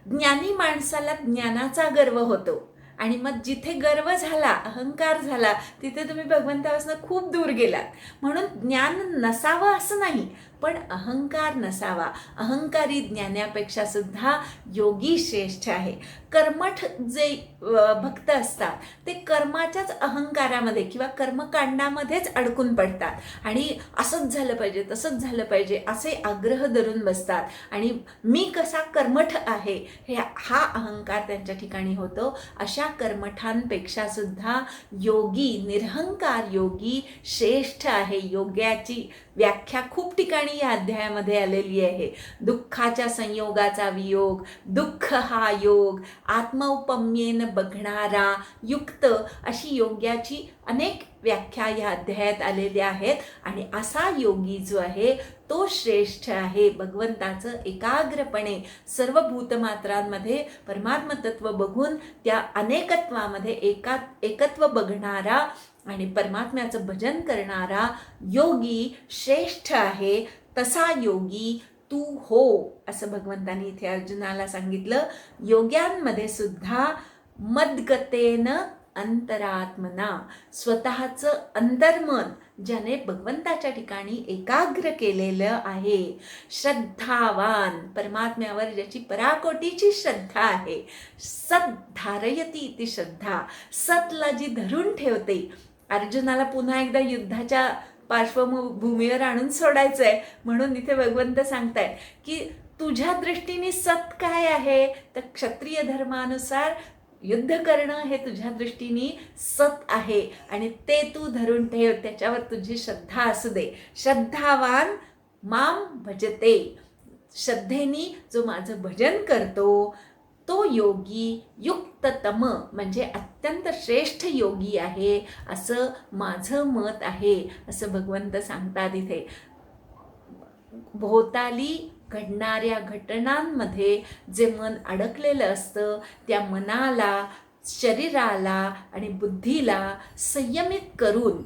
Speaker 1: ज्ञानी माणसाला ज्ञानाचा गर्व होतो आणि मग जिथे गर्व झाला, अहंकार झाला, तिथे तुम्ही भगवंतापासून खूप दूर गेलात. म्हणून ज्ञान नसावं असं नाही, पण अहंकार नसावा. अहंकारी ज्ञानापेक्षा सुद्धा योगी श्रेष्ठ आहे. कर्मठ जे भक्त असतात ते कर्माच्याच अहंकारामध्ये किंवा कर्मकांडामध्येच अडकून पडतात आणि असंच झालं पाहिजे, तसंच झालं पाहिजे असे आग्रह धरून बसतात आणि मी कसा कर्मठ आहे हा अहंकार त्यांच्या ठिकाणी होतो. अशा कर्मठांपेक्षा सुद्धा योगी, निरहंकार योगी श्रेष्ठ आहे. योग्याची व्याख्या खूप ठिकाणी या अध्यायामध्ये आलेली आहे. दुःखाच्या संयोगाचा वियोग, दुःख हा योग, आत्मौपम्येन बघणारा युक्त, अशी योग्याची अनेक व्याख्या या अध्यायात आलेल्या आहेत. आणि असा योगी जो आहे तो श्रेष्ठ आहे. भगवंताचं एकाग्रपणे सर्व भूतमात्रांमध्ये परमात्म तत्व बघून त्या अनेकत्वामध्ये एकत्व बघणारा आणि परमात्म्याचं भजन करणारा योगी श्रेष्ठ आहे. तसा योगी तू हो असं भगवंतांनी इथे अर्जुनाला सांगितलं. योग्यांमध्ये सुद्धा मद्गतेन अंतरात्मना, स्वतःचं अंतर्मन ज्याने भगवंताच्या ठिकाणी एकाग्र केलेलं आहे, श्रद्धावान, परमात्म्यावर ज्याची पराकोटीची श्रद्धा आहे, सत धारयती ती श्रद्धा, सतला जी धरून ठेवते. अर्जुनाला पुन्हा एकदा युद्धाच्या पार्श्वभूमीवर आणून सोडायचं आहे म्हणून इथे भगवंत सांगताय की तुझ्या दृष्टीने सत काय आहे, तर क्षत्रिय धर्मानुसार युद्ध करणं हे तुझ्या दृष्टीने सत आहे आणि ते तू धरून ठेव, त्याच्यावर तुझी श्रद्धा असू दे. श्रद्धावान माम भजते, श्रद्धेनी जो माझं भजन करतो तो योगी युक्ततम म्हणजे अत्यंत श्रेष्ठ योगी आहे असं माझं मत आहे असं भगवंत सांगतात इथे. भोवताली घडणाऱ्या घटनांमध्ये जे मन अडकलेलं असतं त्या मनाला, शरीराला आणि बुद्धीला संयमित करून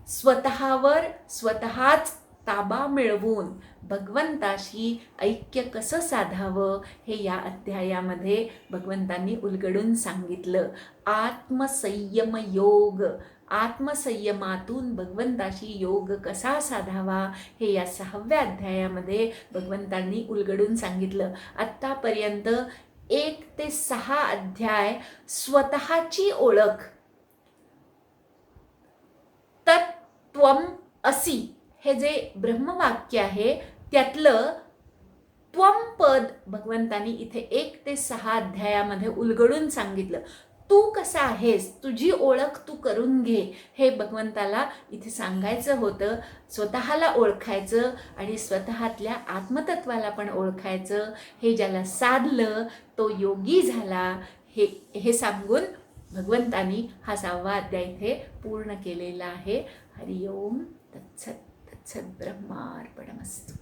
Speaker 1: स्वतःवर स्वतःच ताबा मिळवून भगवंताशी ऐक्य कसं साधावं हे या अध्यायामध्ये भगवंतांनी उलगडून सांगितलं. आत्मसंयम योग, आत्मसंयमातून भगवंताशी योग कसा साधावा हे या 6व्या अध्यायामध्ये भगवंतांनी उलगडून सांगितलं. आत्तापर्यंत 1 ते 6 अध्याय स्वतःची ओळख, तत्त्वम असि हे जे ब्रह्मवाक्य आहे त्यातलं त्वम पद भगवंतांनी इथे 1 ते 6 अध्यायामध्ये उलगडून सांगितलं. तू कसा आहेस, तुझी ओळख तू करून घे हे भगवंताला इथे सांगायचं होतं. स्वतःला ओळखायचं आणि स्वतःतल्या आत्मतत्वाला पण ओळखायचं. हे ज्याला साधलं तो योगी झाला हे सांगून भगवंतांनी हा 6वा अध्याय इथे पूर्ण केलेला आहे. हरिओम तत्सत तत्सत ब्रह्मार्पणमस्तु.